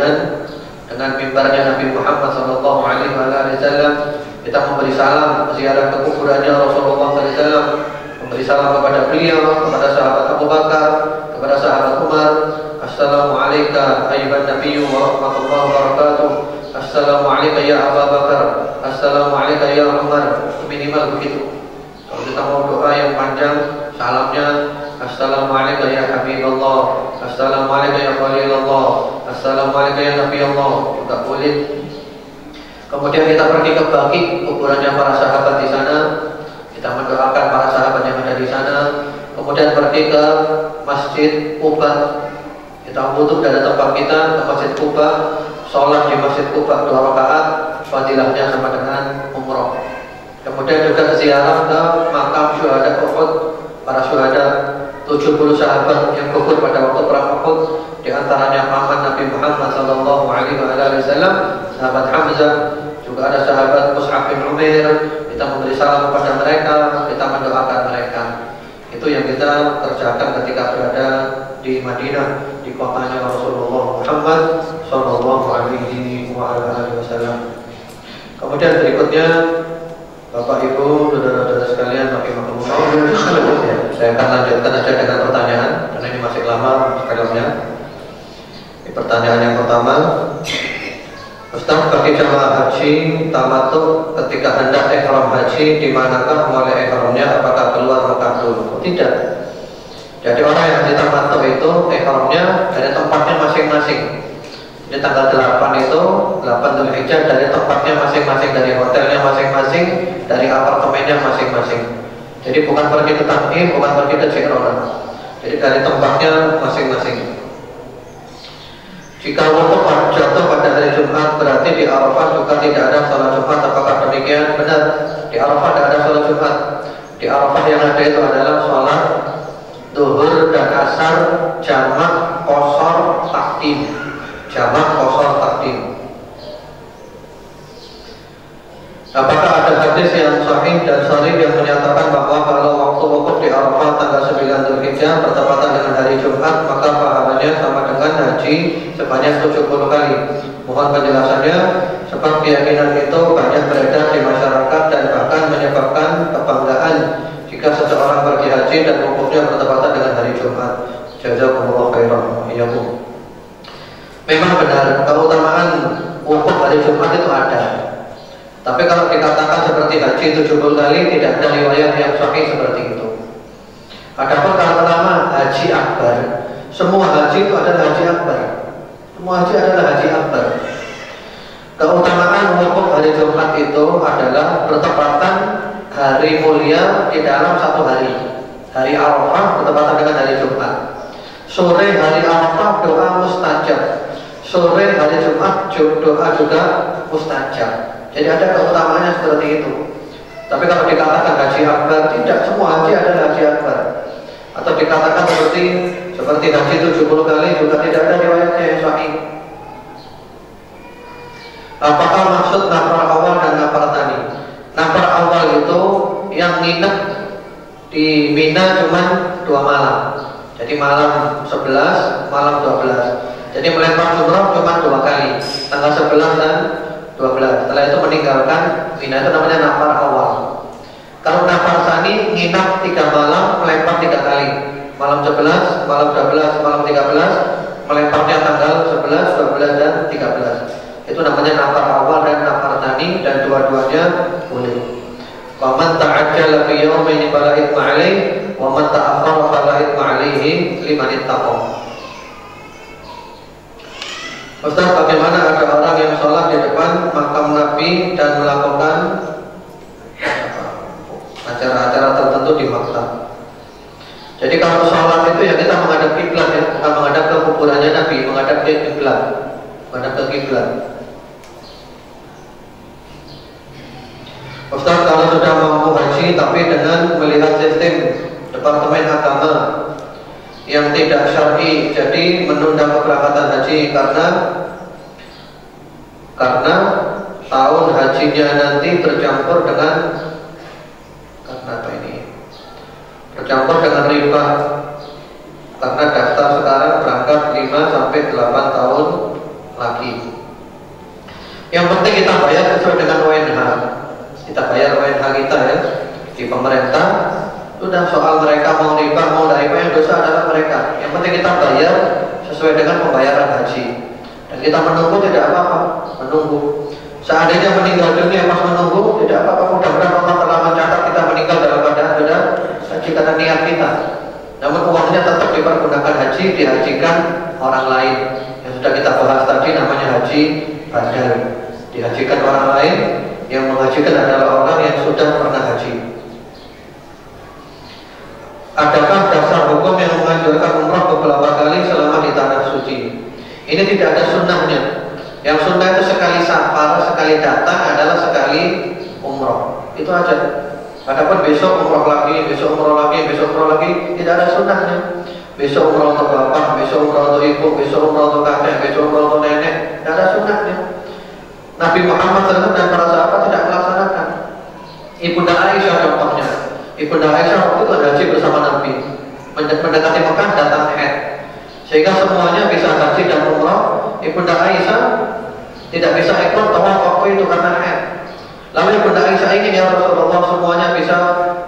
dengan mimbarnya Nabi Muhammad Sallallahu Alaihi Wasallam. Kita memberi salam, ziarah ke kuburannya Rasulullah Sallallahu Alaihi Wasallam, memberi salam kepada beliau, kepada sahabat Abu Bakar, kepada sahabat Umar. Assalamualaikum ayyuhan nabiyyu wa rahmatullahi wa barakatuh. Assalamualaikum ya Abu Bakar. Assalamualaikum ya Umar. Minimal begitu. Kalau kita mau doa yang panjang, salamnya Assalamualaikum ya Habibullah, Assalamualaikum ya Khalilullah, Assalamualaikum ya Nabiullah, juga boleh. Kemudian kita pergi ke Baqi, kuburannya para sahabat di sana, kita mendoakan para sahabat yang ada di sana. Kemudian pergi ke Masjid Quba, kita wudhu dari tempat kita ke Masjid Quba, sholat di Masjid Quba 2 rakaat, fadilahnya sama dengan umroh. Kemudian juga ziarah ke makam syuhada Uhud, para syuhada 70 sahabat yang gugur pada waktu perang Uhud, di antaranya paman Nabi Muhammad sallallahu alaihi wasallam, sahabat Hamzah, juga ada sahabat Mus'ab bin Umair. Kita memberi salam kepada mereka, kita mendoakan mereka. Itu yang kita kerjakan ketika berada di Madinah, di kotanya Rasulullah Muhammad sallallahu alaihi wasallam. Kemudian berikutnya, Bapak Ibu, saudara-saudara sekalian, saya akan lanjutkan saja dengan pertanyaan karena ini masih lama filmnya. Ini pertanyaan yang pertama, Ustaz, bagi jamaah haji tamattu ketika hendak ihram haji, di manakah mulai ihramnya? Apakah keluar Mekah dulu? Tidak. Jadi orang yang di tamattu itu ihramnya dari tempatnya masing-masing. Di tanggal 8 itu 8 Dzulhijjah dari tempatnya masing-masing, dari hotelnya masing-masing, dari apartemennya masing-masing. Jadi bukan pergi ke Tan'im, bukan pergi ke Ji'rana. Jadi dari tempatnya masing-masing. Jika wukuf jatuh pada hari Jumat, berarti di Arafah juga tidak ada sholat Jumat. Apakah demikian? Benar. Di Arafah tidak ada sholat Jumat. Di Arafah yang ada itu adalah sholat Zuhur dan Asar jamak qashar takdim. Jamak qashar takdim. Apakah ada hadis yang sahih dan sharih yang menyatakan bahwa kalau waktu wukuf di Arafah tanggal 9 Dzulhijjah bertepatan dengan hari Jumat, maka pahalanya sama dengan haji sebanyak 70 kali? Mohon penjelasannya, sebab keyakinan itu banyak beredar di masyarakat dan bahkan menyebabkan kebanggaan jika seseorang pergi haji dan wukufnya bertepatan dengan hari Jumat. Jazakumullah khairan. Memang benar, keutamaan wukuf hari Jumat itu ada. Tapi kalau dikatakan seperti haji 70 kali, tidak ada riwayat yang sahih seperti itu. Adapun kalau nama haji akbar, semua haji itu adalah haji akbar. Semua haji adalah haji akbar. Keutamaan wukuf hari Jumat itu adalah bertepatan hari mulia di dalam satu hari. Hari Arafah bertepatan dengan hari Jumat. Sore hari Arafah doa mustajab. Sore hari Jumat doa juga mustajab. Jadi ada keutamaannya seperti itu. Tapi kalau dikatakan haji akbar, tidak, semua haji adalah haji akbar. Atau dikatakan seperti haji 70 kali, juga tidak ada riwayatnya yang sahih. Apakah maksud nafar awal dan nafar tani? Nafar awal itu yang nginep di Mina cuma 2 malam. Jadi malam 11, malam 12. Jadi melempar jumrah cuma 2 kali, tanggal 11 dan 12. Setelah itu meninggalkan Mina, itu namanya nafar awal. Kalau nafar sani nginap 3 malam, melempar 3 kali. Malam 11, malam 12, malam 13, melemparnya tanggal 11, 12 dan 13. Itu namanya nafar awal dan nafar tani, dan dua-duanya boleh. Wa man ta'ajjala fi yawmin fala ithma alaihi wa man ta'akhkhara fala ithma alaihi liman ittaqa. Ustaz, bagaimana ada orang yang sholat di depan makam Nabi dan melakukan acara-acara tertentu di makam? Jadi kalau sholat itu ya kita menghadap kiblat ya, bukan menghadap ke kuburannya Nabi, menghadap ke kiblat, menghadap ke kiblat. Ustaz, kalau sudah mampu haji tapi dengan melihat sistem Departemen Agama yang tidak syar'i, jadi menunda keberangkatan haji karena tahun hajinya nanti bercampur dengan bercampur dengan riba, karena daftar sekarang berangkat 5 sampai 8 tahun lagi. Yang penting kita bayar sesuai dengan WNH. Kita bayar WNH kita ya di pemerintah. Sudah, soal mereka mau riba mau riba, yang dosa adalah mereka. Yang penting kita bayar sesuai dengan pembayaran haji. Dan kita menunggu tidak apa-apa, menunggu. Seandainya meninggal dunia pas menunggu tidak apa-apa, mudah-mudahan Allah telah mencatat kita meninggal dalam keadaan sudah haji karena niat kita. Namun haji dihajikan orang lain. Yang sudah kita bahas tadi namanya haji badal. Dihajikan orang lain, yang menghajikan adalah orang yang sudah pernah haji. Adakah dasar hukum yang menganjurkan umrah beberapa kali selama di tanah suci? Ini tidak ada sunnahnya. Yang sunnah itu sekali safar, sekali datang adalah sekali umrah. Itu aja. Adapun besok umrah lagi, besok umrah lagi, besok umrah lagi, tidak ada sunnahnya. Besok umrah untuk bapak, besok umrah untuk ibu, besok umrah untuk kakek, besok umrah untuk nenek, tidak ada sunnahnya. Nabi Muhammad SAW dan para sahabat tidak melaksanakan. Ibunda Aisyah contohnya. Ibunda Aisyah waktu itu haji bersama Nabi, mendekati Mekah datang haid, sehingga semuanya bisa haji dan umrah. Ibunda Aisyah tidak bisa ikut tawaf waktu itu karena haid. Lalu Ibunda Aisyah ingin, ya Rasulullah, semuanya bisa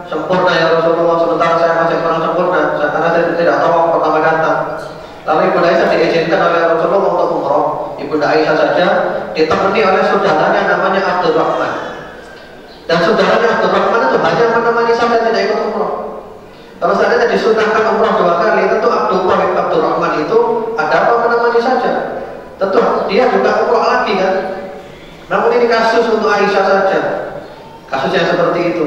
sempurna ya Rasulullah, sementara saya masih kurang sempurna karena saya tidak tawaf pertama datang. Lalu Ibunda Aisyah diizinkan oleh Rasulullah untuk umrah. Ibunda Aisyah saja ditemani oleh saudaranya namanya Abdurrahman. Dan saudaranya Abdurrahman itu hanya menemani saja, tidak ikut umrah. Kalau seandainya disunahkan umrah 2 kali, tentu Abdurrahman itu ada apa menemani saja. Tentu dia juga umrah lagi kan. Namun ini kasus untuk Aisyah saja, kasusnya seperti itu.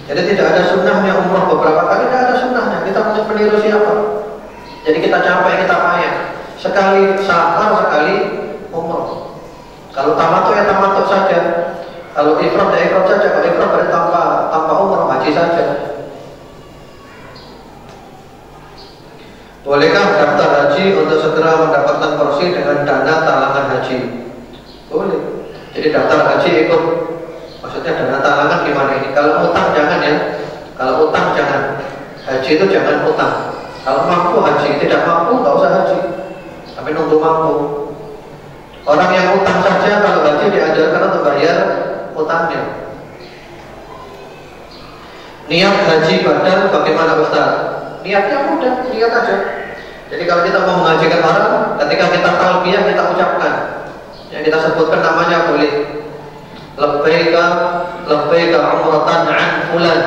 Jadi tidak ada sunnahnya umrah beberapa kali, tidak ada sunnahnya. Kita harus meniru siapa? Jadi kita capek, kita payah. Sekali safar, sekali umrah. Kalau tamattu ya tamattu saja. Kalau ifrad ya ifrad saja. Kalau ifrad berarti tanpa umrah, haji saja. Bolehkah daftar haji untuk segera mendapatkan porsi dengan dana talangan haji? Boleh. Jadi daftar haji ikut. Maksudnya dana talangan gimana ini? Kalau utang jangan ya. Kalau utang jangan. Haji itu jangan utang. Kalau mampu haji, tidak mampu nggak usah haji. Tapi nunggu mampu. Orang yang utang saja kalau haji diajarkan untuk bayar utangnya. Niat haji badal bagaimana Ustaz? Niatnya mudah, niat aja. Jadi kalau kita mau menghajikan orang, ketika kita talbiyah kita ucapkan, yang kita sebutkan namanya boleh. Labbaika umratan an fulan.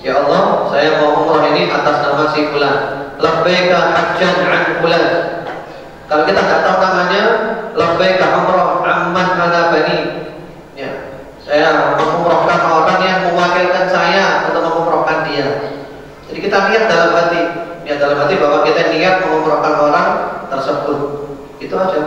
Ya Allah, saya mau umrah ini atas nama si fulan. Labbaika hajjan an fulan. Kalau kita tidak tahu namanya, labbaika umrah amman ala bani. Ya, saya mengumrahkan orang yang mewakilkan saya untuk mengumrahkan dia. Jadi kita niat dalam hati, bahwa kita niat mengumrahkan orang tersebut. Itu aja.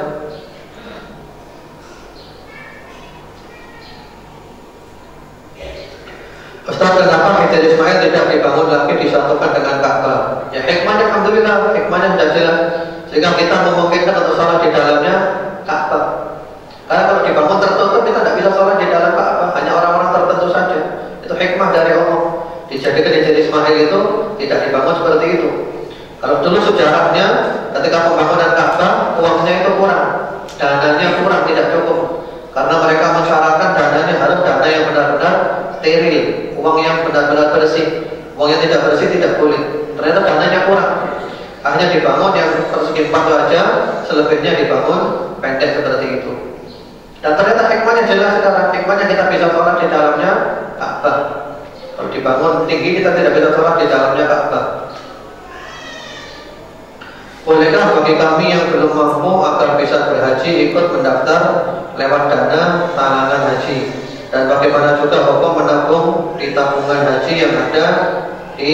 Ustaz, kenapa Hijr Ismail tidak dibangun lagi disatukan dengan Ka'bah? Ya hikmahnya alhamdulillah, hikmahnya sudah jelas. Sehingga kita memungkinkan untuk sholat di dalamnya Ka'bah. Karena kalau dibangun tertutup kita tidak bisa sholat di dalam Ka'bah, hanya orang-orang tertentu saja. Itu hikmah dari Allah. Dijadikan Hijr Ismail itu tidak dibangun seperti itu. Kalau dulu sejarahnya ketika pembangunan Ka'bah uangnya itu kurang, dananya kurang, tidak cukup. Karena mereka mensyaratkan dananya harus dana yang benar-benar steril, uang yang benar-benar bersih. Uang yang tidak bersih tidak boleh. Ternyata dananya kurang. Hanya dibangun yang persegi 4 saja, selebihnya dibangun pendek seperti itu. Dan ternyata hikmahnya jelas sekarang. Hikmahnya kita bisa sholat di dalamnya Ka'bah. Kalau dibangun tinggi kita tidak bisa sholat di dalamnya Ka'bah. Bolehkah bagi kami yang belum mampu agar bisa berhaji ikut mendaftar lewat dana talangan haji? Dan bagaimana juga hukum menabung di tabungan haji yang ada di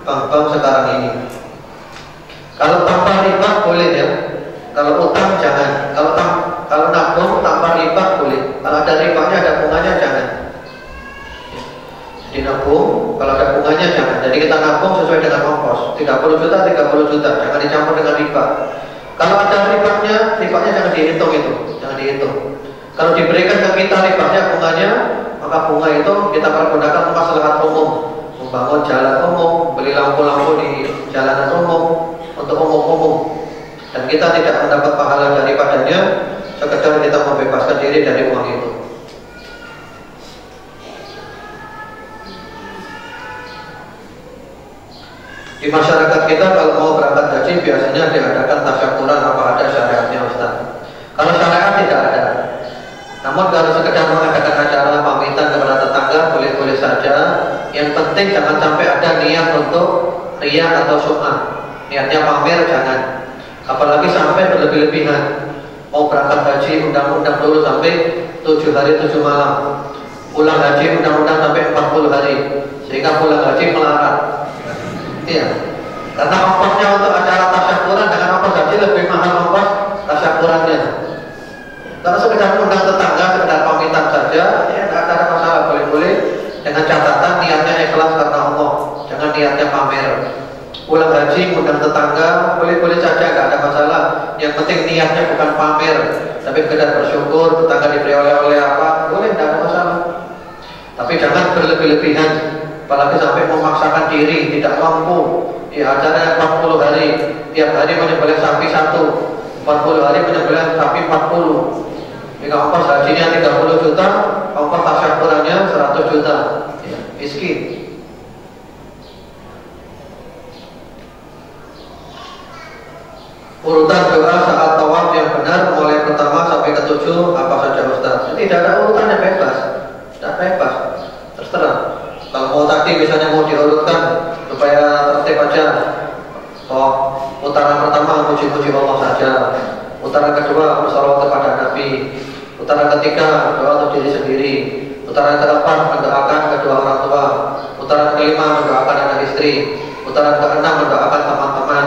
bank-bank sekarang ini? Kalau tanpa riba boleh ya. Kalau utang jangan. Kalau nabung tanpa riba boleh. Kalau ada ribanya, ada bunganya jangan. Jadi nabung, kalau ada bunganya jangan. Jadi kita nabung sesuai dengan ongkos 30 juta, 30 juta. Jangan dicampur dengan riba. Kalau ada ribanya jangan dihitung itu. Jangan dihitung. Kalau diberikan ke kita ribanya, bunganya, maka bunga itu kita pergunakan untuk maslahat umum. Membangun jalan umum, beli lampu-lampu di jalanan umum, untuk umum-umum. Dan kita tidak mendapat pahala daripadanya, sekedar kita membebaskan diri dari uang itu. Di masyarakat kita kalau mau berangkat haji biasanya diadakan tasyakuran, apa ada syariatnya Ustaz? Kalau syariat tidak ada. Namun kalau sekedar mengadakan acara pamitan kepada tetangga boleh-boleh saja. Yang penting jangan sampai ada niat untuk riya atau sum'ah. Niatnya pamer jangan. Apalagi sampai berlebih-lebihan. Mau berangkat haji undang-undang dulu sampai 7 hari 7 malam. Pulang haji undang-undang sampai 40 hari. Sehingga pulang haji melarat. Iya. Karena ongkosnya untuk acara tasyakuran dengan ongkos haji lebih mahal ongkos tasyakurannya. Kalau sekedar undang tetangga, sekedar pamitan saja, ya tidak ada masalah, boleh-boleh. Dengan catatan niatnya ikhlas karena Allah, jangan niatnya pamer. Pulang haji undang tetangga, boleh-boleh saja, tidak ada masalah. Yang penting niatnya bukan pamer, tapi sekedar bersyukur, tetangga diberi oleh-oleh apa, boleh, tidak ada masalah. Tapi jangan berlebih-lebihan, apalagi sampai memaksakan diri, tidak mampu. Ya, acaranya 40 hari, tiap hari menyembelih sapi 1, 40 hari menyembelih sapi 40. Jika ongkos hajinya 30 juta, ongkos tasyakurannya 100 juta. Ya, miskin. Urutan doa saat tawaf yang benar mulai pertama sampai ke-7 apa saja Ustaz? Tidak ada urutannya, bebas. Tidak bebas. Terserah. Kalau mau tadi misalnya mau diurutkan supaya tertib aja. Oh, putaran pertama puji-puji Allah saja. Putaran kedua bersalawat kepada Nabi. Putaran ketiga doa untuk diri sendiri. Putaran keempat mendoakan kedua orang tua. Putaran kelima mendoakan anak istri. Putaran keenam mendoakan teman-teman.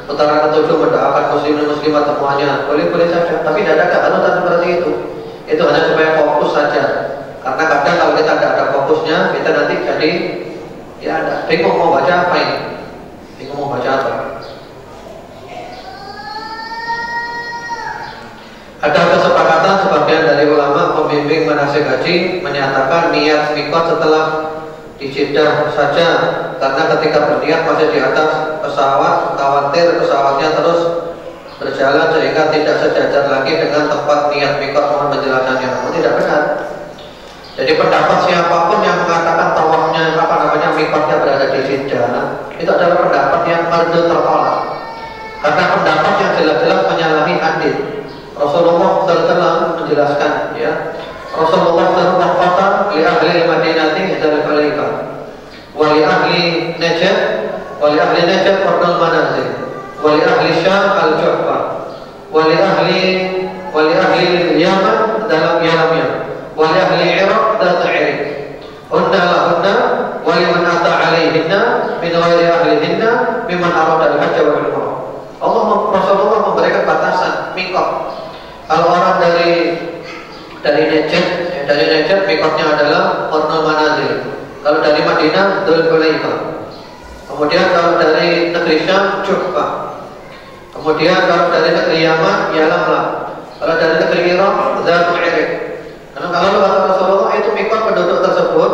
Putaran ketujuh mendoakan muslimin muslimat semuanya. Boleh-boleh saja, tapi tidak ada keharusan seperti itu. Itu hanya supaya fokus saja. Karena kadang kalau kita tidak ada fokusnya, kita nanti jadi ya bingung mau baca apa ini. Bingung mau baca apa. Ada kesepakatan sebagian dari ulama pembimbing manasik haji menyatakan niat mikot setelah di Jeddah saja, karena ketika berniat masih di atas pesawat, khawatir pesawatnya terus berjalan sehingga tidak sejajar lagi dengan tempat niat mikot. Mohon penjelasannya. Tidak benar. Jadi pendapat siapapun yang mengatakan tawafnya mikotnya berada di Jeddah, itu adalah pendapat yang mardu tertolak. Karena pendapat yang jelas-jelas menyalahi hadis. Rasulullah SAW menjelaskan, ya, Rasulullah SAW li ahli Madinati dari Malaika, wa li ahli Najd, wa li ahli Najd fardul manazil, wa li ahli Syam al-Juhfa, wa li ahli Yaman dalam Yalamnya, wa li ahli Iraq dan Iraq. Hunna lahunna wa liman ata alaihinna min ghairi ahlihinna mimman arada al-hajj wal umrah. Rasulullah memberikan batasan mikot. Kalau orang dari Najd, mikotnya adalah Fardul Manazil. Kalau dari Madinah, Dzul Hulaifah. Kemudian kalau dari negeri Syam, Juhfa. Kemudian kalau dari negeri Yaman, Yalamlah. Kalau dari negeri Irak, Dzatul Irq. Karena kalau kata Rasulullah itu mikot penduduk tersebut,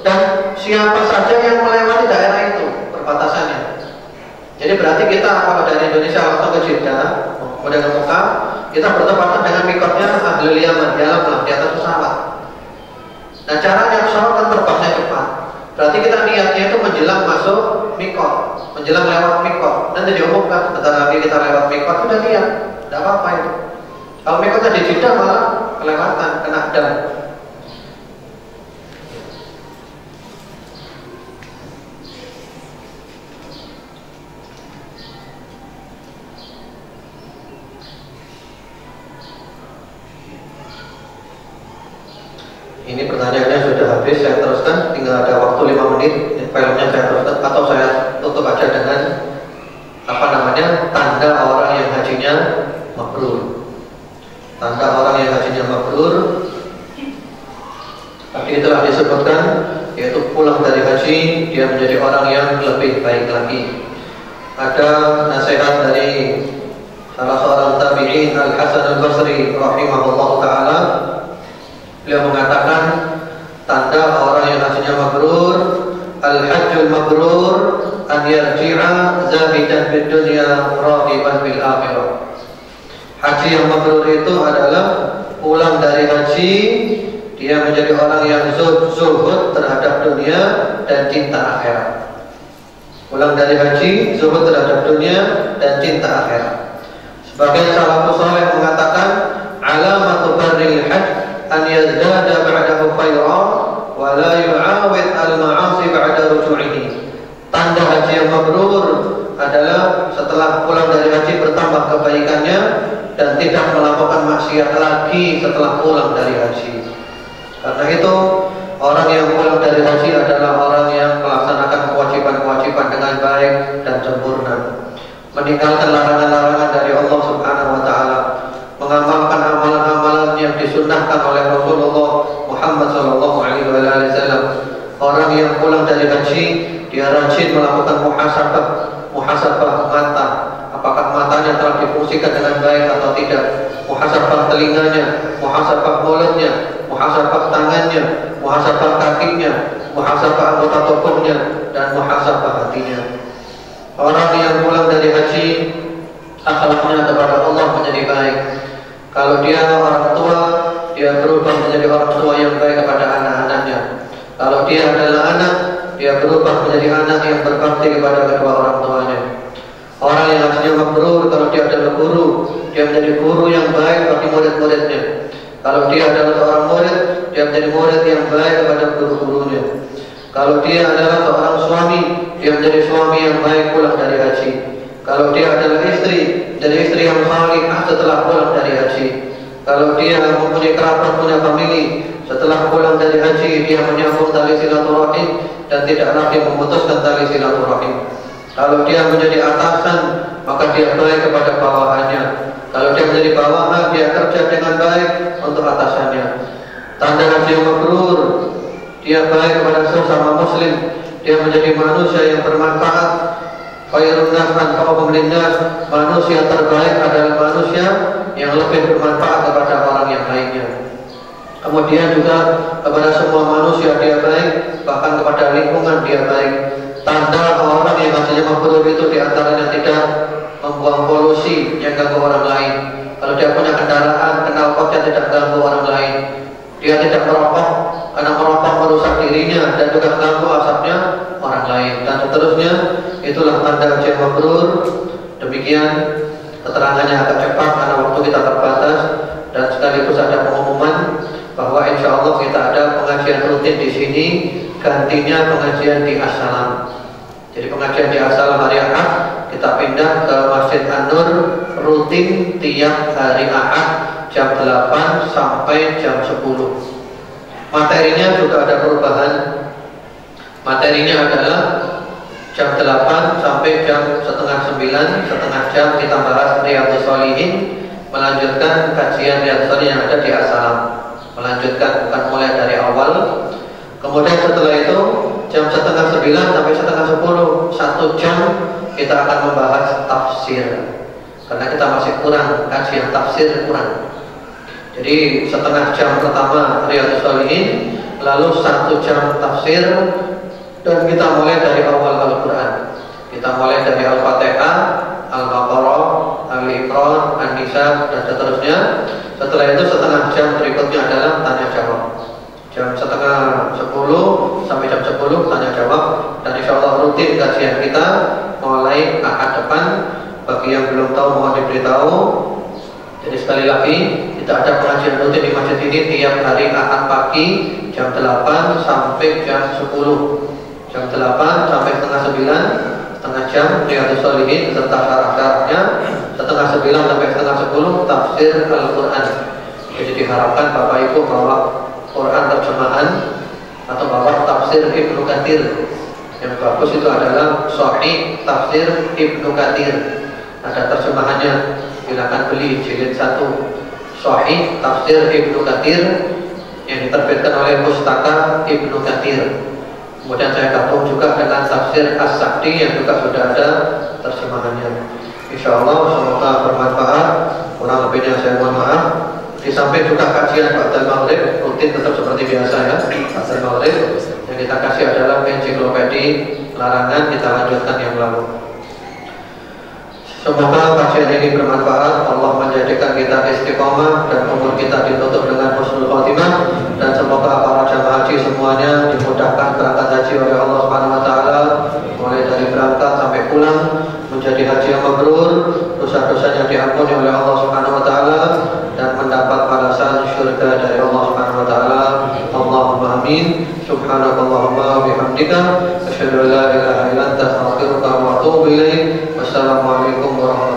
dan siapa saja yang melewati daerah itu perbatasannya. Jadi berarti kita kalau dari Indonesia langsung ke Jeddah, kemudian ke Mekah, kita bertepatan dengan mikotnya Ahlul Yaman, Yalamlah, di atas pesawat. Nah, caranya pesawat kan terbangnya cepat. Berarti kita niatnya itu menjelang masuk mikot, menjelang lewat mikot. Nanti diumumkan, bentar lagi kita lewat mikot, sudah niat, tidak apa-apa itu. Kalau mikotnya di Jeddah malah kelewatan, kena dam. Ini pertanyaannya sudah habis, saya teruskan. Tinggal ada waktu 5 menit. Filenya saya teruskan atau saya tutup aja dengan tanda orang yang hajinya mabrur. Tanda orang yang hajinya mabrur tadi telah disebutkan, yaitu pulang dari haji dia menjadi orang yang lebih baik lagi. Ada nasihat dari salah seorang tabi'in Al-Hasan Al-Basri rahimahullah ta'ala. Beliau mengatakan tanda orang yang hajinya mabrur, al-hajjul mabrur an yarji'a zahidan bid dunya raghiban bil akhirah. Haji yang mabrur itu adalah pulang dari haji dia menjadi orang yang zuhud terhadap dunia dan cinta akhirat. Pulang dari haji zuhud terhadap dunia dan cinta akhirat. Sebagian salafus saleh mengatakan alamatu barril hajj an yazdada ba'dahu khairan wa la yu'awid al-ma'asi ba'da ruju'ihi. Tanda haji yang mabrur adalah setelah pulang dari haji bertambah kebaikannya dan tidak melakukan maksiat lagi setelah pulang dari haji. Karena itu orang yang pulang dari haji adalah orang yang melaksanakan kewajiban-kewajiban dengan baik dan sempurna, meninggalkan larangan-larangan dari Allah Subhanahu wa taala, mengamalkan amalan-amalan yang disunnahkan oleh Rasulullah Muhammad sallallahu alaihi wasallam. Orang yang pulang dari haji, dia rajin melakukan muhasabah mata. Apakah matanya telah difungsikan dengan baik atau tidak? Muhasabah telinganya, muhasabah mulutnya, muhasabah tangannya, muhasabah kakinya, muhasabah anggota tubuhnya, dan muhasabah hatinya. Orang yang pulang dari haji, akhlaknya kepada Allah menjadi baik. Kalau dia orang tua, dia berubah menjadi orang tua yang baik kepada anak-anaknya. Kalau dia adalah anak, dia berubah menjadi anak yang berbakti kepada kedua orang tuanya. Orang yang hajinya mabrur, kalau dia adalah guru, dia menjadi guru yang baik bagi murid-muridnya. Kalau dia adalah seorang murid, dia menjadi murid yang baik kepada guru-gurunya. Kalau dia adalah seorang suami, dia menjadi suami yang baik pulang dari haji. Kalau dia adalah istri, jadi istri yang salihah setelah pulang dari haji. Kalau dia mempunyai kerabat, punya famili, setelah pulang dari haji dia menyambung tali silaturahim dan tidak lagi memutuskan tali silaturahim. Kalau dia menjadi atasan, maka dia baik kepada bawahannya. Kalau dia menjadi bawahan, dia kerja dengan baik untuk atasannya. Tanda haji mabrur, dia baik kepada sesama muslim, dia menjadi manusia yang bermanfaat. Khairun nas anfa'uhum linnas, manusia terbaik adalah manusia yang lebih bermanfaat kepada orang yang lainnya. Kemudian juga kepada semua manusia dia baik, bahkan kepada lingkungan dia baik. Tanda orang yang hajinya mabrur itu diantaranya tidak membuang polusi yang ganggu orang lain. Kalau dia punya kendaraan, knalpotnya tidak ganggu orang lain. Dia tidak merokok, karena merokok merusak dirinya dan juga ganggu asapnya orang lain, dan seterusnya. Itulah tanda haji mabrur. Demikian keterangannya agak cepat karena waktu kita terbatas, dan sekaligus ada pengumuman bahwa insya Allah kita ada pengajian rutin di sini, gantinya pengajian di As-Salam. Jadi pengajian di As-Salam hari Ahad kita pindah ke Masjid An-Nur, rutin tiap hari Ahad jam 8 sampai jam 10. Materinya juga ada perubahan. Materinya adalah jam 8 sampai jam setengah 9, setengah jam kita bahas Riyadhus Shalihin, melanjutkan kajian Riyadhus Shalihin yang ada di As-Salam. Melanjutkan, bukan mulai dari awal. Kemudian setelah itu jam setengah 9 sampai setengah 10, 1 jam kita akan membahas tafsir, karena kita masih kurang kajian tafsir, kurang. Jadi setengah jam pertama Riyadhus Shalihin, lalu 1 jam tafsir, dan kita mulai dari awal Al-Quran. Kita mulai dari Al-Fatihah, Al-Baqarah, Al-Imran, An-Nisa, dan seterusnya. Setelah itu setengah jam berikutnya adalah tanya jawab. Jam setengah 10 sampai jam 10 tanya jawab, dan insya Allah rutin kajian kita mulai Ahad depan. Bagi yang belum tahu mohon diberitahu. Jadi sekali lagi, kita ada pengajian rutin di masjid ini tiap hari Ahad pagi jam 8 sampai jam 10. Jam 8 sampai setengah 9, setengah jam Riyadhus Shalihin serta syarah-syarahnya. Setengah 9 sampai setengah 10 tafsir Al-Quran. Jadi diharapkan Bapak Ibu bawa Quran terjemahan atau bawa tafsir Ibnu Katsir. Yang bagus itu adalah Sahih Tafsir Ibnu Katsir. Ada terjemahannya, silakan beli jilid 1 Sahih Tafsir Ibnu Katsir yang diterbitkan oleh Pustaka Ibnu Katsir. Kemudian saya gabung juga dengan tafsir As-Sakti yang juga sudah ada terjemahannya. Insya Allah semoga bermanfaat. Kurang lebihnya saya mohon maaf. Di samping juga kajian Ba'dal Maghrib rutin tetap seperti biasa ya. Ba'dal Maghrib yang kita kasih adalah ensiklopedi larangan, kita lanjutkan yang lalu. Semoga kajian ini bermanfaat. Allah menjadikan kita istiqomah dan umur kita ditutup dengan husnul khotimah, dan semoga para jamaah haji semuanya dimudahkan berangkat haji oleh Allah Subhanahu wa taala, mulai dari berangkat sampai pulang menjadi haji yang mabrur, dosa-dosanya diampuni oleh Allah Subhanahu wa taala, dan mendapat balasan surga dari Allah Subhanahu wa taala. Allahumma amin. Subhanakallahumma wa bihamdika asyhadu an la ilaha illa anta astaghfiruka wa atubu ilaik. Assalamualaikum warahmatullahi wabarakatuh.